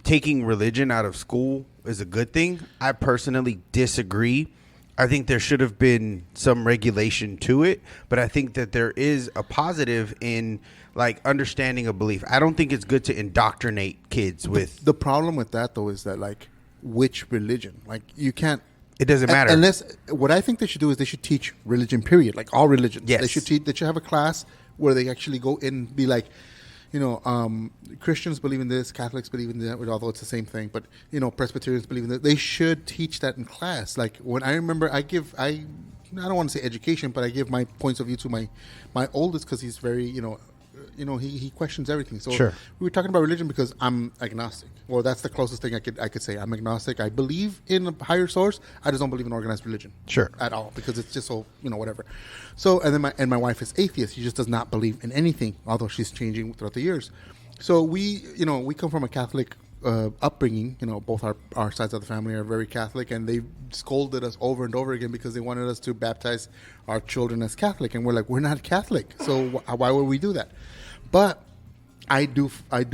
taking religion out of school is a good thing. I personally disagree. I think there should have been some regulation to it, but I think that there is a positive in, like, understanding a belief. I don't think it's good to indoctrinate kids with. The problem with that, though, is that, like, which religion? Like, you can't. It doesn't matter. Unless, what I think they should do is they should teach religion, period. Like all religions. Yes. They should have a class where they actually go in and be like, Christians believe in this, Catholics believe in that, although it's the same thing. But, Presbyterians believe in that. They should teach that in class. Like when I remember, I don't want to say education, but I give my points of view to my oldest because he's very, he questions everything. So Sure. we were talking about religion because I'm agnostic. Well, that's the closest thing I could say. I'm agnostic. I believe in a higher source. I just don't believe in organized religion. Sure. At all, because it's just so, whatever. So, and then my wife is atheist. She just does not believe in anything, although she's changing throughout the years. So we come from a Catholic upbringing. Both our sides of the family are very Catholic, and they scolded us over and over again because they wanted us to baptize our children as Catholic, and we're like, we're not Catholic, so why would we do that? But I do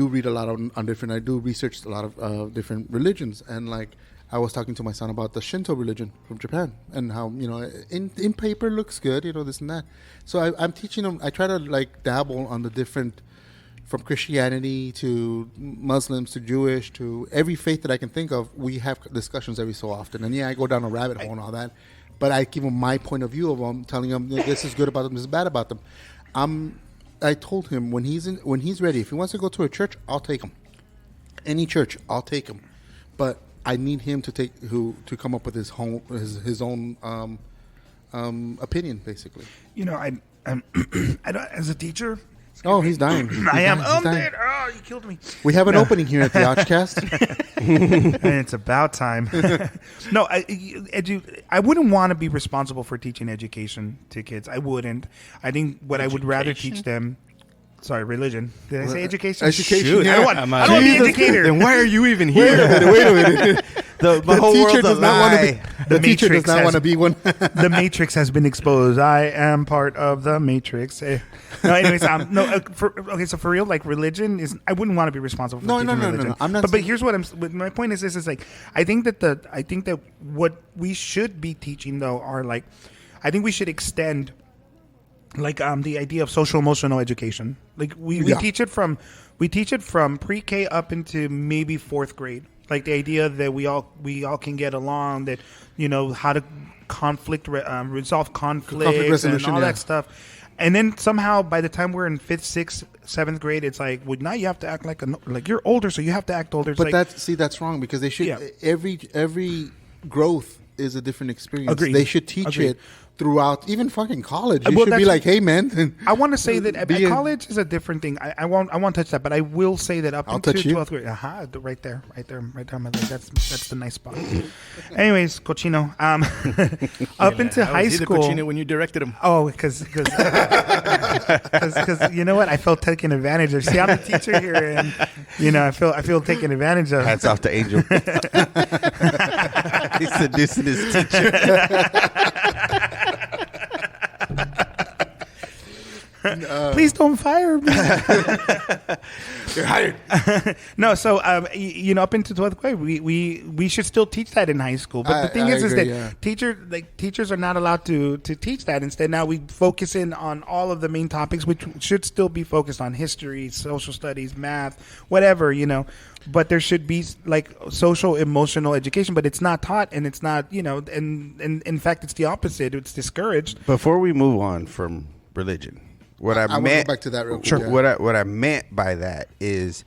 read a lot on different. I do research a lot of different religions, and like I was talking to my son about the Shinto religion from Japan and how in paper looks good, this and that. So I'm teaching them. I try to like dabble on the different. From Christianity to Muslims to Jewish to every faith that I can think of, we have discussions every so often. And I go down a rabbit hole and all that. But I give them my point of view of them, telling them this is good about them, this is bad about them. I told him when he's ready, if he wants to go to a church, I'll take him. Any church, I'll take him. But I need him to come up with his own opinion, basically. I don't, as a teacher. Oh, he's dying. I am. He's I'm dying. dead. Oh, you killed me. We have an opening here at the Ouchucast. And it's about time. No, I wouldn't want to be responsible for teaching education to kids. I wouldn't. I think what I would rather teach them. Sorry, religion. Did I say education? Education. Shoot, Yeah. I don't want to be an educator. Then why are you even here? Wait a minute. The The whole teacher world's a does not want to lie. be. The teacher does Matrix not has- want to be one. The Matrix has been exposed. I am part of the Matrix. No, anyways, so for real, like religion is. I wouldn't want to be responsible for No, teaching no, religion. I'm not But saying- here's what my point is. This is like I think that what we should be teaching though are like, I think we should extend. Like the idea of social emotional education, like we teach it from pre-K up into maybe 4th grade. Like the idea that we all can get along, that how to resolve conflict and all that stuff. And then somehow by the time we're in 5th, 6th, 7th grade, it's like, well, now you have to act like you're older, so you have to act older. It's But like, that's wrong because they should. Yeah. Every growth is a different experience. Agreed. They should teach Agreed. it throughout, even fucking college. You Well, should be that's- like, hey, man. I want to say that at Be a- college is a different thing. I won't touch that, but I will say that up I'll into touch you. 12th grade. Right there. On my leg. That's the nice spot. Anyways, cochino. Up into high Was he the school. cochino when you directed him? Oh, because you know what? I felt taken advantage of. See, I'm the teacher here, and I feel taken advantage of. Hats off to Angel. He's seducing his teacher. Please don't fire me. You're hired. No, so up into 12th grade, we should still teach that in high school. But the thing I is agree, that yeah. teachers are not allowed to teach that. Instead, now we focus in on all of the main topics, which should still be focused on history, social studies, math, whatever. But there should be like social emotional education, but it's not taught, and it's not and in fact it's the opposite. It's discouraged. Before we move on from religion, what I I want to meant go back to that real quick. Sure. Yeah. What I meant by that is,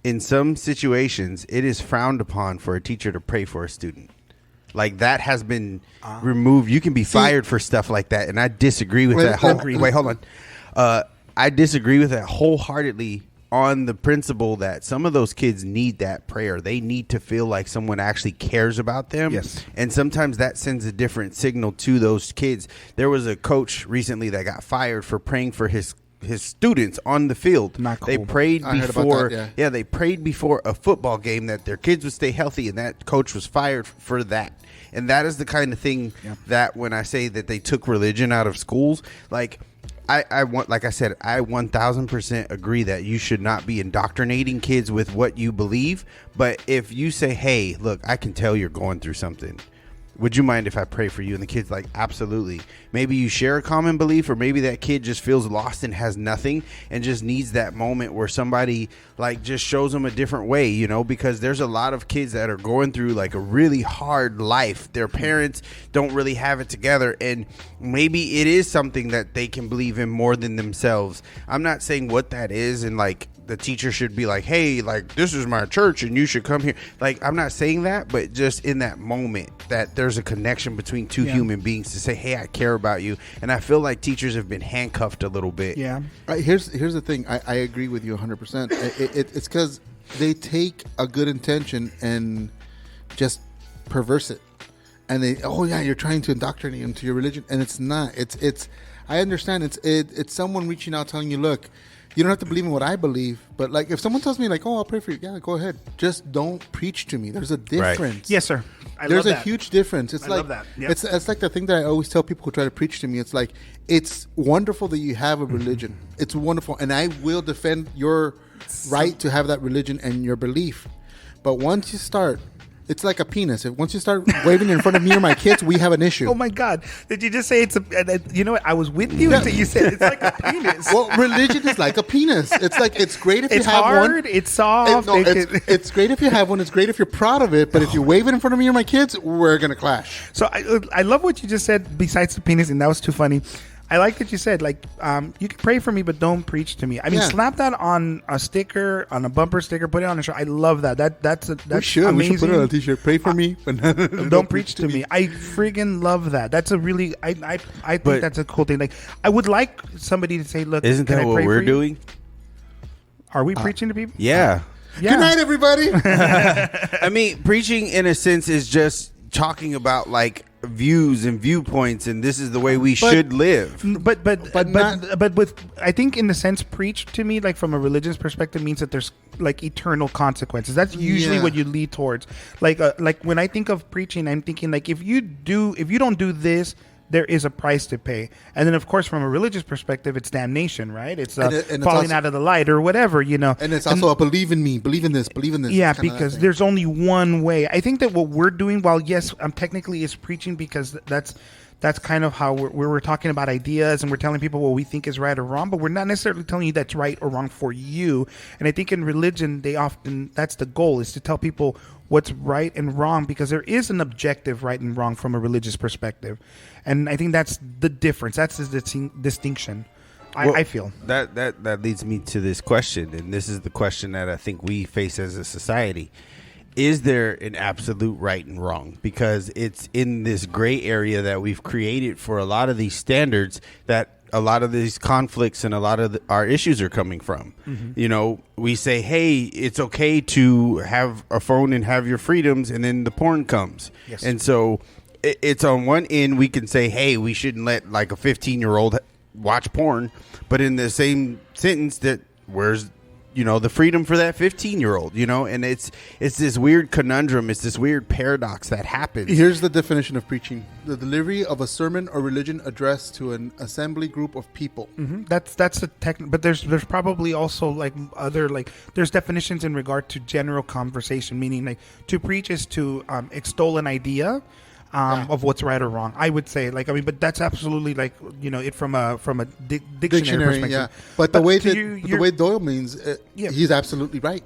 in some situations, it is frowned upon for a teacher to pray for a student. Like that has been removed. You can be fired for stuff like that, and I disagree with that. Wait, hold on. I disagree with that wholeheartedly. On the principle that some of those kids need that prayer. They need to feel like someone actually cares about them. Yes. And sometimes that sends a different signal to those kids. There was a coach recently that got fired for praying for his students on the field. Not cool. They prayed I heard about before that, they prayed before a football game that their kids would stay healthy, and that coach was fired for that. And that is the kind of thing that when I say that they took religion out of schools, like I want, like I said, I 1000% agree that you should not be indoctrinating kids with what you believe. But if you say, hey, look, I can tell you're going through something. Would you mind if I pray for you? And the kid's like, absolutely. Maybe you share a common belief, or maybe that kid just feels lost and has nothing and just needs that moment where somebody like just shows them a different way, because there's a lot of kids that are going through like a really hard life. Their parents don't really have it together, and maybe it is something that they can believe in more than themselves. I'm not saying what that is and like the teacher should be like, hey, like, this is my church and you should come here. Like, I'm not saying that, but just in that moment that there's a connection between two human beings to say, hey, I care about you. And I feel like teachers have been handcuffed a little bit. Yeah. Here's the thing. I agree with you 100%. It's because they take a good intention and just perverse it. And they, oh yeah, you're trying to indoctrinate them to your religion, and it's not. It's. I understand. It's someone reaching out, telling you, look, you don't have to believe in what I believe, but like if someone tells me like, oh, I'll pray for you, yeah, go ahead. Just don't preach to me. There's a difference. Yes, sir. There's a huge difference. It's love that. Yep. It's like the thing that I always tell people who try to preach to me. It's like, it's wonderful that you have a religion. It's wonderful, and I will defend your right to have that religion and your belief. But once you start, it's like a penis. Once you start waving in front of me or my kids, we have an issue. Oh my God! Did you just say it's a? You know what? I was with you until you said it's like a penis. Well, religion is like a penis. It's like, it's great if It's you have one. hard. It's soft. It's great if you have one. It's great if you're proud of it. But if you wave it in front of me or my kids, we're gonna clash. So I love what you just said. Besides the penis, and that was too funny. I like that you said, like, you can pray for me, but don't preach to me. I mean, slap that on a sticker, on a bumper sticker, put it on a shirt. I love that. That's amazing. We should put it on a t-shirt. Pray for me, but don't preach to me. I friggin' love that. That's a really, I think that's a cool thing. Like, I would like somebody to say, look, isn't that what we're doing? Are we preaching to people? Yeah. Good night, everybody. I mean, preaching in a sense is just talking about like views and viewpoints, and this is the way we should live. But with, I think in the sense, preach to me, like from a religious perspective, means that there's like eternal consequences. That's usually what you lead towards. Like when I think of preaching, I'm thinking like if you don't do this, there is a price to pay. And then, of course, from a religious perspective, it's damnation, right? It's and falling out of the light or whatever, you know. And it's also a believe in me, believe in this, believe in this. Yeah, because there's only one way. I think that what we're doing, while yes, technically is preaching, because that's kind of how we're talking about ideas and we're telling people what we think is right or wrong, but we're not necessarily telling you that's right or wrong for you. And I think in religion, that's the goal, is to tell people what's right and wrong, because there is an objective right and wrong from a religious perspective. And I think that's the difference. That's the distinction. I feel that leads me to this question, and this is the question that I think we face as a society. Is there an absolute right and wrong? Because it's in this gray area that we've created for a lot of these standards that a lot of these conflicts and a lot of our issues are coming from. Mm-hmm. You know, we say, hey, it's okay to have a phone and have your freedoms, and then the porn comes. Yes. And so it's on one end, we can say, hey, we shouldn't let like a 15-year-old watch porn. But in the same sentence, that where's, you know, the freedom for that 15-year-old, you know? And it's this weird conundrum. It's this weird paradox that happens. Here's the definition of preaching: the delivery of a sermon or religion addressed to an assembly group of people. Mm-hmm. That's a but there's probably also like other, like there's definitions in regard to general conversation, meaning like to preach is to extol an idea of what's right or wrong. I would say, like, I mean, but that's absolutely like, you know, it from a dictionary perspective. Yeah. But the way the way Doyle means, he's absolutely right.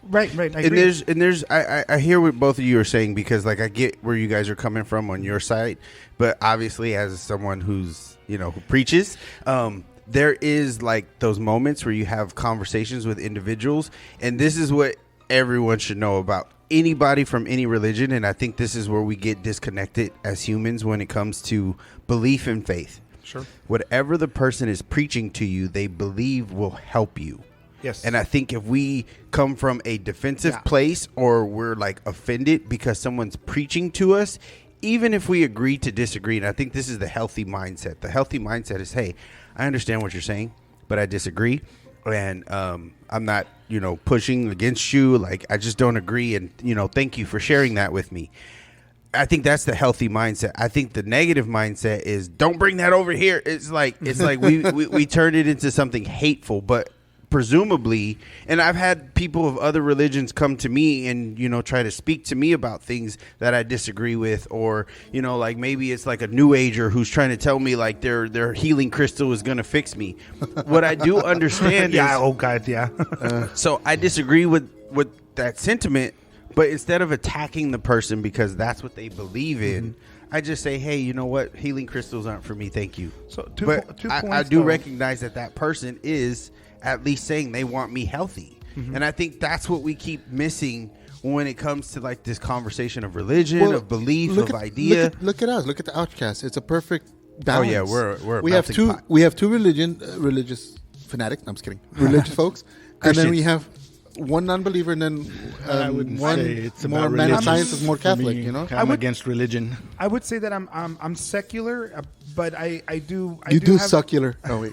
Right. I agree. I hear what both of you are saying, because like I get where you guys are coming from on your side, but obviously as someone who's, you know, who preaches, there is like those moments where you have conversations with individuals, and this is what everyone should know about anybody from any religion. And I think this is where we get disconnected as humans when it comes to belief and faith. Sure. Whatever the person is preaching to you, they believe will help you. Yes. And I think if we come from a defensive place, or we're like offended because someone's preaching to us, even if we agree to disagree, and I think this is the healthy mindset. The healthy mindset is, hey, I understand what you're saying, but I disagree. And I'm not, you know, pushing against you. Like, I just don't agree. And, you know, thank you for sharing that with me. I think that's the healthy mindset. I think the negative mindset is, don't bring that over here. It's like we turn it into something hateful. But presumably, and I've had people of other religions come to me and, you know, try to speak to me about things that I disagree with, or, you know, like maybe it's like a new ager who's trying to tell me like their healing crystal is going to fix me. What I do understand is, oh God, yeah. So I disagree with that sentiment, but instead of attacking the person because that's what they believe in, I just say, hey, you know what? Healing crystals aren't for me. Thank you. So I do recognize that person is at least saying they want me healthy. And I think that's what we keep missing when it comes to like this conversation of religion, of belief, of idea. Look at us. Look at the Ouchcast. It's a perfect balance. Oh yeah, we're a we have melting two. pot. We have two religious fanatics. No, I'm just kidding. Religious folks, and then we have one non-believer, and then I wouldn't one say it's more about man of religion. science is more For Catholic. me, You know, I'm against religion. I would say that I'm secular, but I do you do have, succular. Oh wait,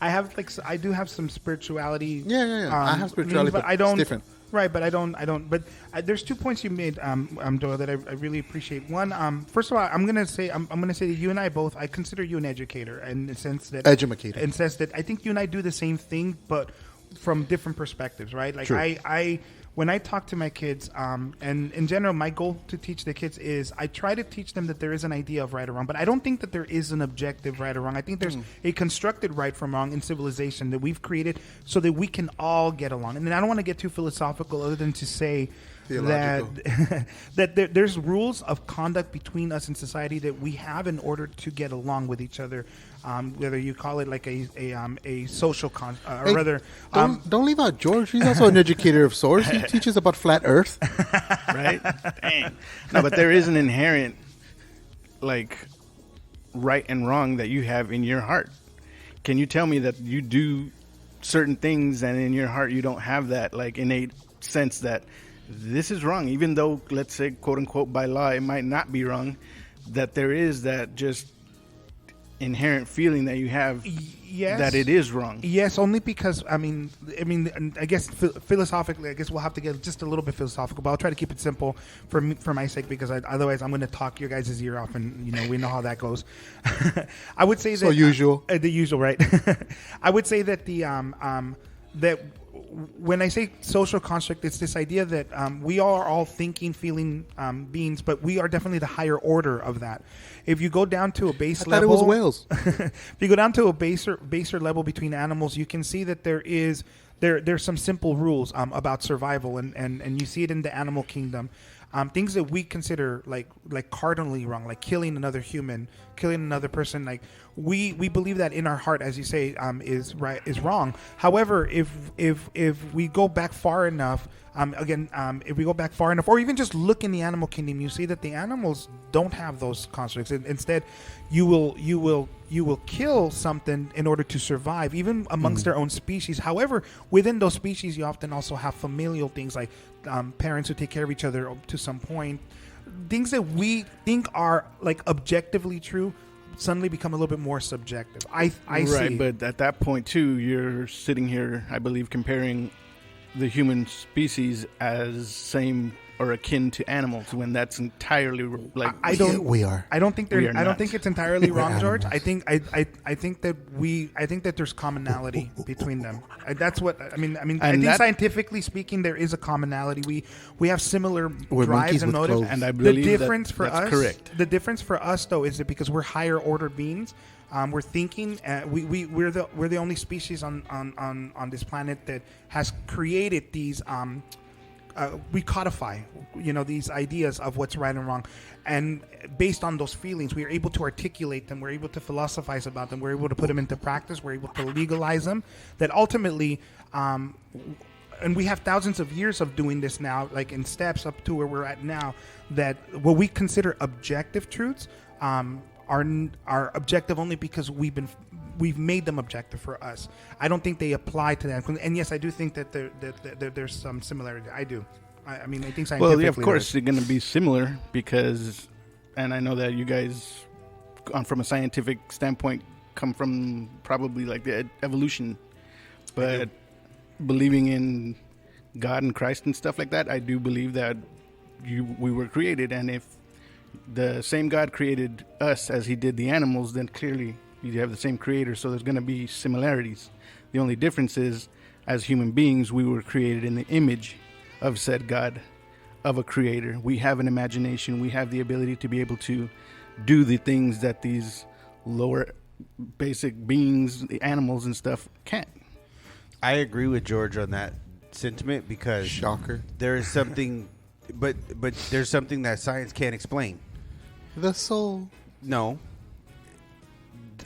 I do have some spirituality. yeah. I have spirituality, but but I don't. It's different. Right, but I don't. But there's 2 points you made, Doyle, that I really appreciate. One, first of all, I'm gonna say that you and I both. I consider you an educator, in the sense that Edumacator. in the sense that I think you and I do the same thing, but from different perspectives, right? Like True. I when I talk to my kids, and in general, my goal to teach the kids is I try to teach them that there is an idea of right or wrong, but I don't think that there is an objective right or wrong. I think there's a constructed right from wrong in civilization that we've created so that we can all get along. And then I don't want to get too philosophical other than to say that that there's rules of conduct between us in society that we have in order to get along with each other. Whether you call it like a social or rather, Don't leave out George. He's also an educator of sorts. He teaches about flat Earth. Right? Dang. No, but there is an inherent, like, right and wrong that you have in your heart. Can you tell me that you do certain things and in your heart you don't have that, like, innate sense that this is wrong, even though, let's say, quote unquote, by law, it might not be wrong, that there is that just inherent feeling that you have yes, that it is wrong. Yes, only because I mean, I guess philosophically, I guess we'll have to get just a little bit philosophical, but I'll try to keep it simple for my sake, because otherwise I'm going to talk your guys' ear off, and we know how that goes. I would say that the usual, right? I would say that that when I say social construct, it's this idea that we are all thinking, feeling beings, but we are definitely the higher order of that. If you go down to a base level, I thought it was whales. If you go down to a baser level between animals, you can see that there's some simple rules about survival, and you see it in the animal kingdom. Things that we consider like cardinally wrong, like killing another human, killing another person, like we believe that in our heart, as you say, is wrong. However, if we go back far enough, if we go back far enough, or even just look in the animal kingdom, you see that the animals don't have those constructs. Instead, you will kill something in order to survive, even amongst their own species. However, within those species, you often also have familial things like parents who take care of each other to some point. Things that we think are like objectively true suddenly become a little bit more subjective. I right, see. But at that point too, you're sitting here, I believe, comparing the human species as same or akin to animals, when that's entirely like We are. I don't think We are I don't not. think it's entirely We're wrong, George. animals. I think that there's commonality between them. That's what I mean. And I think that- scientifically speaking, there is a commonality. We have similar We're drives monkeys and with motives. clothes. And I The believe difference for that's us, correct. The difference for us, though, is that because we're higher order beings, we're thinking. We're the only species on this planet that has created these. We codify, these ideas of what's right and wrong, and based on those feelings, we are able to articulate them. We're able to philosophize about them. We're able to put them into practice. We're able to legalize them. That ultimately, and we have thousands of years of doing this now, like in steps up to where we're at now. That what we consider objective truths are objective only because we've made them objective for us. I don't think they apply to them. And yes, I do think that there's some similarity. I do. I think scientifically. well, yeah, of course they're going to be similar because, and I know that you guys, from a scientific standpoint, come from probably like the evolution, but believing in God and Christ and stuff like that, I do believe that we were created, and if the same God created us as he did the animals, then clearly you have the same creator, so there's going to be similarities. The only difference is, as human beings, we were created in the image of said God, of a creator. We have an imagination. We have the ability to be able to do the things that these lower basic beings, the animals and stuff, can't. I agree with George on that sentiment because Shocker. there is something, but there's something that science can't explain. The soul. No.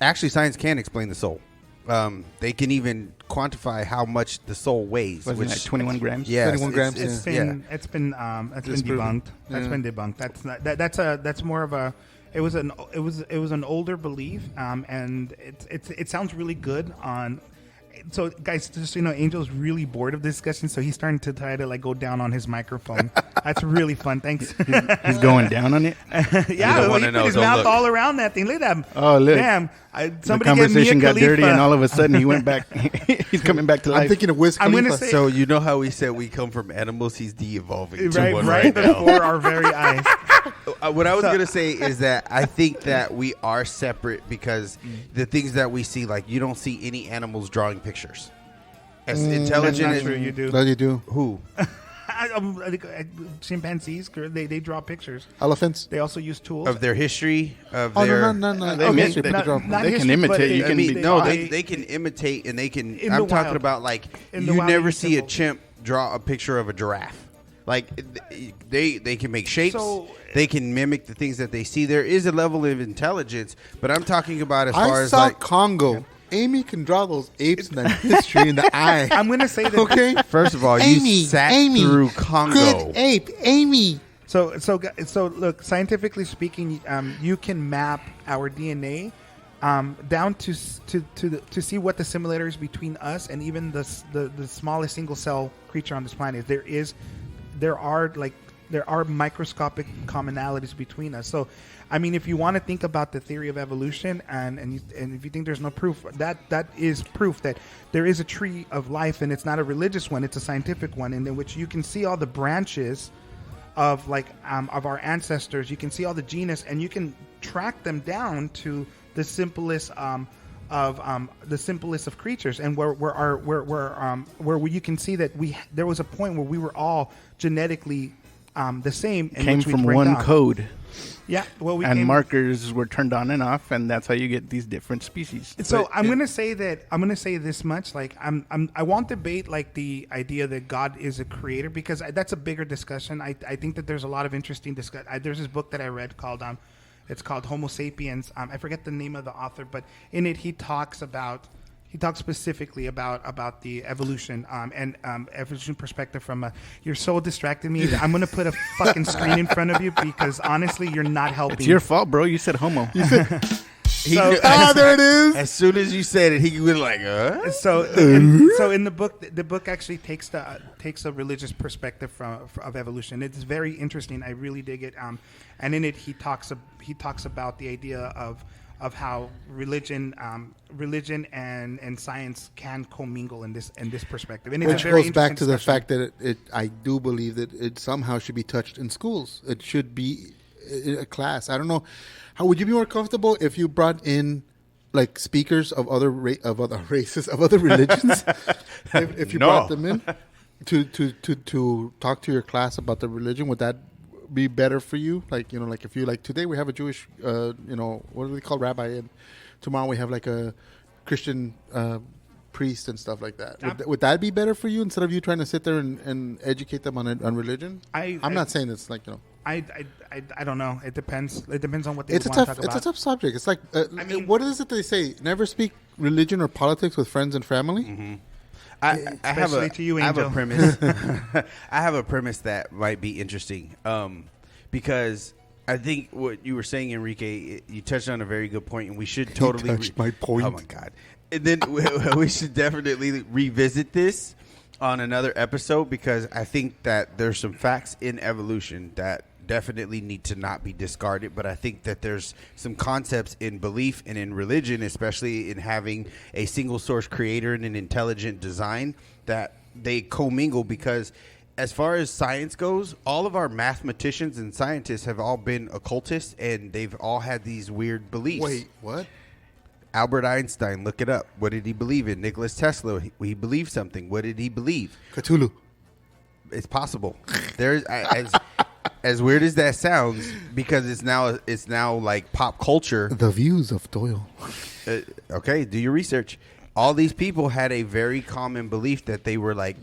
Actually, science can explain the soul. They can even quantify how much the soul weighs. Was it like 21 grams? Yes, 21 grams, It's It's been debunked. That's been debunked. That's more of a. It was an older belief, and it sounds really good on. So, guys, just so you know, Angel's really bored of this discussion, so he's starting to try to like go down on his microphone. That's really fun. Thanks. He's going down on it. Yeah, don't well, wanna he know, put his don't mouth look. all around that thing. Look at him. Oh, look. Damn. The Somebody get me a conversation got dirty, Khalifa. and all of a sudden he went back. He's coming back to life. I'm thinking of Wiz I'm Khalifa. gonna say- So you know how we said we come from animals? He's de-evolving to right, one right right now. before our very eyes. What I was going to say is that I think that we are separate because the things that we see, like you don't see any animals drawing pictures. As That's intelligent not as true. You do. That you do. Who? Chimpanzees, they draw pictures. Elephants. They also use tools. Of their history, of Oh, their... no. They Okay, mimic- they not- draw. not They can history, but imitate. You I can mean, be- no, they- they can imitate and they can... In I'm the talking wild. about like In the you wild, never they see a simple. chimp draw a picture of a giraffe. Like they can make shapes. So- they can mimic the things that they see. There is a level of intelligence, but I'm talking about as far I as saw like... Congo. Amy can draw those apes in the history in the eye. I'm going to say that. Okay. First of all, Amy, you sat Amy, through Congo. Good ape, Amy. So look, scientifically speaking, you can map our DNA down to see what the similarities between us and even the smallest single cell creature on this planet. There are microscopic commonalities between us. So, I mean, if you want to think about the theory of evolution, and if you think there's no proof, that is proof that there is a tree of life, and it's not a religious one; it's a scientific one, and in which you can see all the branches of of our ancestors. You can see all the genus, and you can track them down to the simplest of creatures, and where you can see that there was a point where we were all genetically the same. In Came which we from break one down. code, Yeah, well, and markers were turned on and off, and that's how you get these different species. So I'm gonna say this much. Like I won't debate like the idea that God is a creator, because that's a bigger discussion. I think that there's a lot of interesting discussion. There's this book that I read called it's called Homo Sapiens. I forget the name of the author, but in it he talks specifically about the evolution and evolution perspective from you're so distracted me. I'm gonna put a fucking screen in front of you because honestly you're not helping. It's your fault, bro. You said homo. There it is. As soon as you said it, he was like, So in the book actually takes a religious perspective of evolution. It's very interesting. I really dig it. And in it he talks about the idea of how religion and science can commingle in this perspective. And it's Which a very goes back to interesting the discussion. fact that I do believe that it somehow should be touched in schools. It should be a class. I don't know. How would you be more comfortable if you brought in like speakers of other races, of other religions? if you brought them in to talk to your class about the religion, would that be better for you? Like, like if you like today we have a Jewish, what do they call rabbi, and tomorrow we have like a Christian priest and stuff like that. Would that be better for you instead of you trying to sit there and educate them on religion? I'm not saying it's like I don't know. It depends. It depends on what they it's want to talk about. It's a tough subject. It's like what is it they say? Never speak religion or politics with friends and family. Mm-hmm. I have Especially to you, I have a Angel. premise. I have a premise that might be interesting, because I think what you were saying, Enrique, you touched on a very good point, and we should totally touched my point. Oh my god! And then we should definitely revisit this on another episode, because I think that there's some facts in evolution that definitely need to not be discarded, but I think that there's some concepts in belief and in religion, especially in having a single source creator and an intelligent design, that they commingle, because as far as science goes, all of our mathematicians and scientists have all been occultists, and they've all had these weird beliefs. Wait, what? Albert Einstein, look it up. What did he believe in? Nikola Tesla, he believed something. What did he believe? Cthulhu. It's possible. There's as weird as that sounds, because it's now like pop culture. The views of Doyle. Okay, do your research. All these people had a very common belief that they were like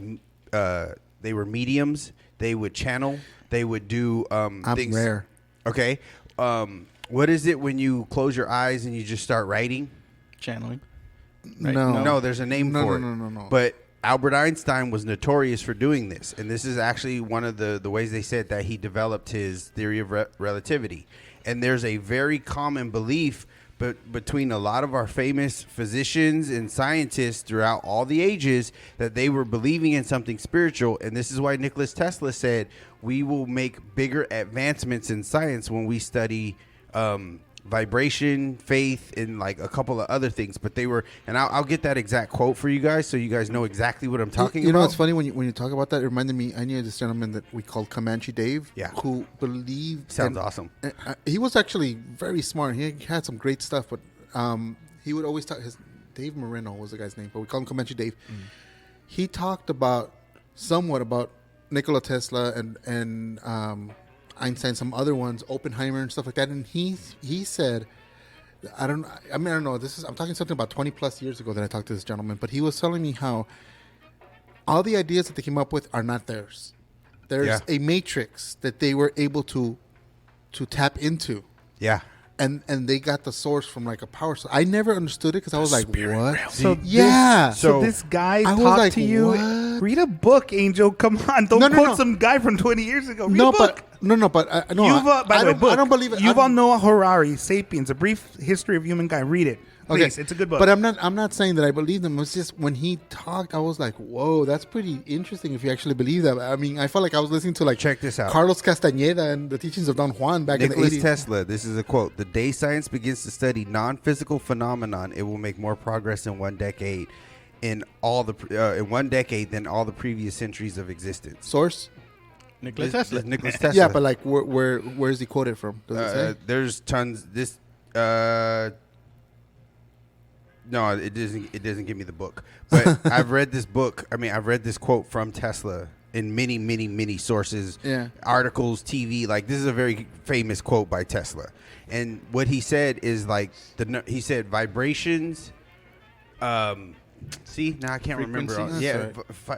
they were mediums. They would channel. They would do I'm things. rare. Okay. What is it when you close your eyes and you just start writing? Channeling. right? No, there's a name for it. No. But Albert Einstein was notorious for doing this, and this is actually one of the ways they said that he developed his theory of relativity. And there's a very common belief between a lot of our famous physicians and scientists throughout all the ages that they were believing in something spiritual. And this is why Nikola Tesla said we will make bigger advancements in science when we study vibration, faith, and like a couple of other things. But they were, and I'll get that exact quote for you guys so you guys know exactly what I'm talking about. You know, it's funny when you talk about that. It reminded me. I knew this gentleman that we called Comanche Dave. Yeah. Who believed. Sounds awesome. He was actually very smart. He had some great stuff, but he would always talk. Dave Moreno was the guy's name, but we call him Comanche Dave. He talked somewhat about Nikola Tesla and Einstein, some other ones, Oppenheimer and stuff like that. And he said, I don't know. I'm talking something about 20 plus years ago that I talked to this gentleman, but he was telling me how all the ideas that they came up with are not theirs. There's a matrix that they were able to tap into. Yeah. And they got the source from like a power source. I never understood it because I was like, what? So So this guy I was talked like, to you. what? Read a book, Angel. Come on, don't quote some guy from 20 years ago. Read a book. By the way, book. I don't believe it. Yuval Noah Harari, *Sapiens: A Brief History of Humankind*. Read it, please. Okay. It's a good book. But I'm not saying that I believe them. It's just when he talked, I was like, whoa, that's pretty interesting if you actually believe that. I mean, I felt like I was listening to like Check this out. Carlos Castañeda and the teachings of Don Juan back Nikola in the 80s. Tesla, this is a quote. The day science begins to study non-physical phenomenon, it will make more progress in 1 decade in one decade than all the previous centuries of existence. Source? Nikola Tesla. Nikola Tesla. Yeah, but like where is he quoted from? Does it say? There's tons. No, it doesn't. It doesn't give me the book. But I've read this book. I mean, I've read this quote from Tesla in many, many, many sources, articles, TV. Like, this is a very famous quote by Tesla. And what he said is like he said vibrations. See, now I can't remember. Yeah,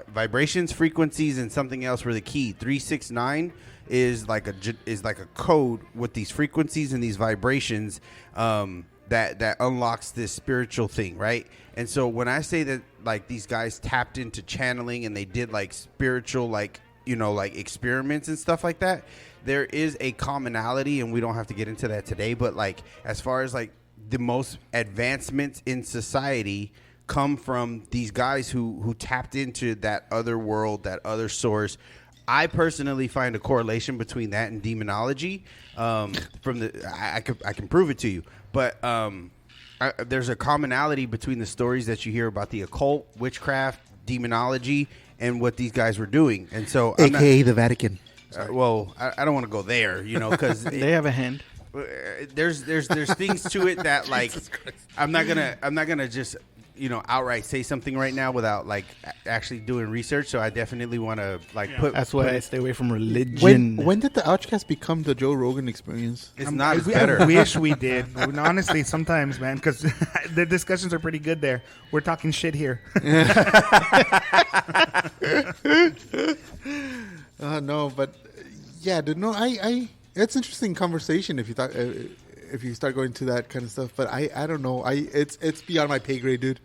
vibrations, frequencies, and something else were the key. 369 is like a code with these frequencies and these vibrations that unlocks this spiritual thing, right? And so when I say that, like, these guys tapped into channeling and they did like spiritual, like, you know, like experiments and stuff like that, there is a commonality, and we don't have to get into that today. But like, as far as like the most advancements in society come from these guys who tapped into that other world, that other source. I personally find a correlation between that and demonology. I can prove it to you, but there's a commonality between the stories that you hear about the occult, witchcraft, demonology, and what these guys were doing. And so, AKA the Vatican. Well, I don't want to go there, you know, because they have a hand. There's things to it that like I'm not gonna just, you know, outright say something right now without like actually doing research. So I definitely want to like put. That's why I stay away from religion. When did the Ouchcast become the Joe Rogan experience? It's not as better. I wish we did. Honestly, sometimes, man, because the discussions are pretty good there. We're talking shit here. No, but yeah, dude. No, it's interesting conversation if you start going to that kind of stuff. But I don't know. It's beyond my pay grade, dude.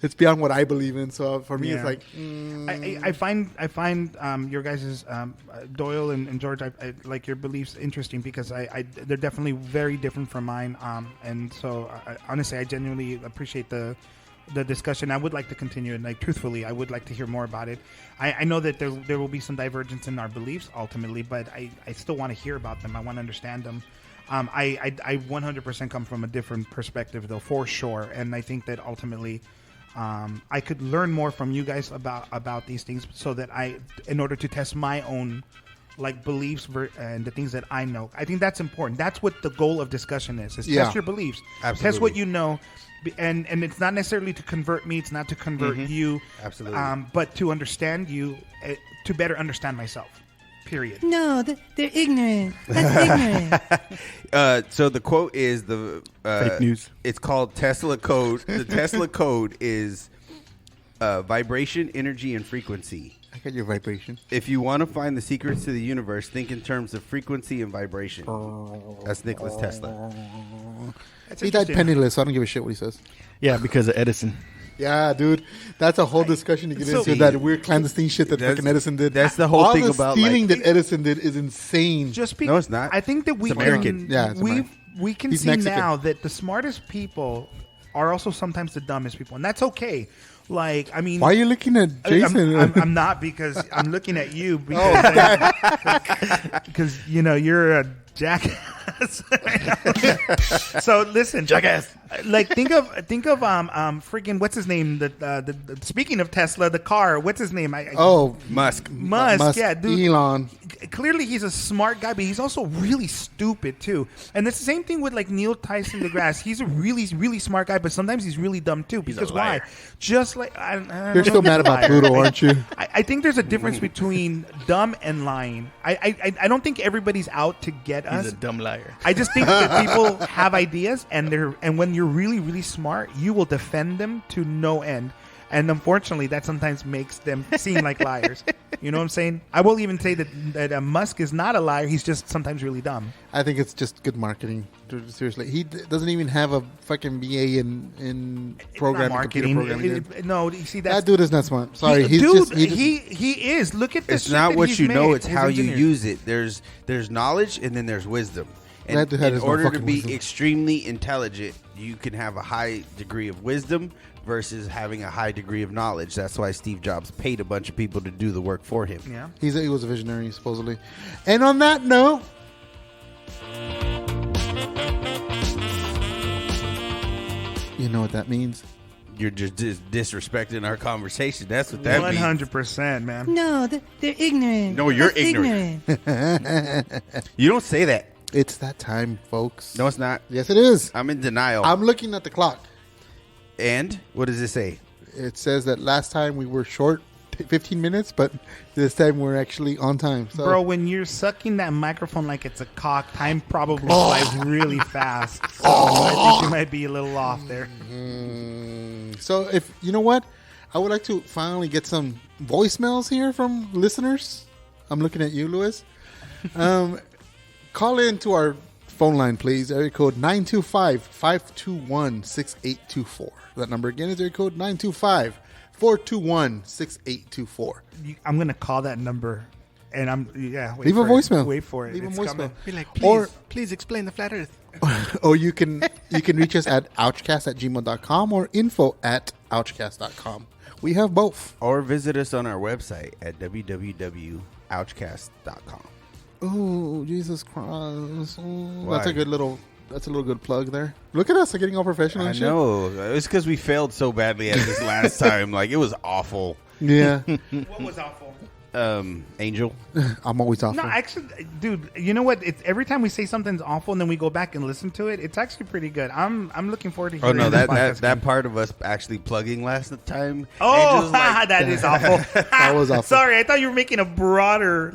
It's beyond what I believe in. So for me, it's like I find your guys' Doyle and George, I like your beliefs interesting because they're definitely very different from mine. And so honestly, I genuinely appreciate the discussion. I would like to continue, and like truthfully, I would like to hear more about it. I know that there will be some divergence in our beliefs ultimately, but I still want to hear about them. I want to understand them. I 100% come from a different perspective, though, for sure. And I think that ultimately, I could learn more from you guys about these things, so that in order to test my own like beliefs and the things that I know. I think that's important. That's what the goal of discussion is test your beliefs. Absolutely. Test what you know. And it's not necessarily to convert me. It's not to convert you. Absolutely. But to understand you, to better understand myself. Period. No, they're ignorant. That's ignorant. So the quote is fake news. It's called Tesla code. The Tesla code is vibration, energy, and frequency. I got your vibration. If you want to find the secrets to the universe, think in terms of frequency and vibration. That's Nikola Tesla. He died penniless, so I don't give a shit what he says. Yeah, because of Edison. Yeah, dude, that's a whole discussion to get into. That weird clandestine shit that fucking Edison did. That's the whole All thing the about stealing like, that Edison did is insane. No, it's not. I think that we It's can. American. Yeah, it's American. We can He's see Mexican. now that the smartest people are also sometimes the dumbest people, and that's okay. Like, I mean, Why are you looking at Jason? I'm not, because I'm looking at you because because you know you're a jackass. So listen, Jackass. Like think of freaking what's his name? The speaking of Tesla, the car. What's his name? Musk. Musk. Yeah, dude. Elon. Clearly he's a smart guy, but he's also really stupid too. And it's the same thing with like Neil Tyson deGrasse. He's a really smart guy, but sometimes he's really dumb too. Because why? Just like I You're still mad about Pluto, aren't you? I think there's a difference between dumb and lying. I don't think everybody's out to get us. He's a dumb liar. I just think that people have ideas, and when you're really smart, you will defend them to no end. And unfortunately, that sometimes makes them seem like liars. You know what I'm saying? I will even say that Musk is not a liar. He's just sometimes really dumb. I think it's just good marketing. Seriously, he doesn't even have a fucking BA in programming, computer programming. No, you see that dude is not smart. Sorry, he is. Look at this. It's not what you know; it's how you use it. There's knowledge, and then there's wisdom. And That dude had in his no order to fucking be wisdom. extremely intelligent, you can have a high degree of wisdom versus having a high degree of knowledge. That's why Steve Jobs paid a bunch of people to do the work for him. Yeah. He was a visionary, supposedly. And on that note, you know what that means? You're just disrespecting our conversation. That's what that means. 100%, man. No, they're ignorant. No, you're That's ignorant. You don't say that. It's that time, folks. No, it's not. Yes, it is. I'm in denial. I'm looking at the clock. And what does it say? It says that last time we were short 15 minutes, but this time we're actually on time. So. Bro, when you're sucking that microphone like it's a cock, time probably flies really fast. So I think you might be a little off there. So if you know what, I would like to finally get some voicemails here from listeners. I'm looking at you, Louis. Call in to our phone line, please. Area code 925-521-6824. That number again is area code 925-421-6824. I'm going to call that number. And Leave a voicemail. Wait for it. Leave a It's voicemail. coming. Be like, Or- please explain the flat Earth. Or you can reach us at ouchcast@gmail.com or info@ouchcast.com. We have both. Or visit us on our website at www.ouchcast.com. Oh, Jesus Christ. Why? That's a little good plug there. Look at us getting all professional I and shit. know. It's because we failed so badly at this last time. Like, it was awful. Yeah. What was awful? Angel. I'm always off. No, actually, dude, you know what? It's every time we say something's awful and then we go back and listen to it, it's actually pretty good. I'm looking forward to Oh, hearing no, this that podcast. part of us actually plugging last time. Oh, Angel's like, that is awful. That was awful. Sorry, I thought you were making a broader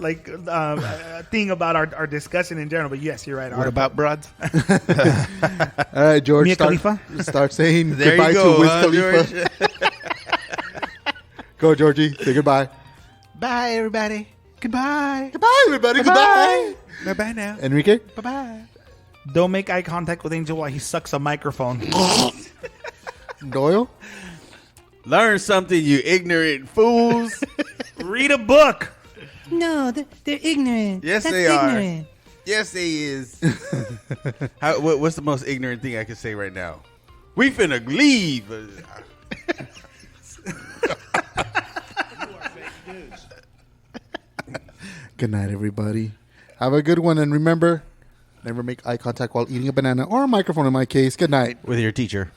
thing about our discussion in general. But yes, you're right. What about broads? All right, George. Mia Khalifa? Start saying there goodbye you go, to Wiz George. Khalifa. Go, Georgie. Say goodbye. Bye, everybody. Goodbye. Goodbye, everybody. Goodbye. Bye-bye now. Enrique? Bye-bye. Don't make eye contact with Angel while he sucks a microphone. Doyle? Learn something, you ignorant fools. Read a book. No, they're ignorant. Yes, That's they are. ignorant. Yes, he is. What's the most ignorant thing I can say right now? We finna leave. Good night, everybody. Have a good one. And remember, never make eye contact while eating a banana or a microphone in my case. Good night. With your teacher.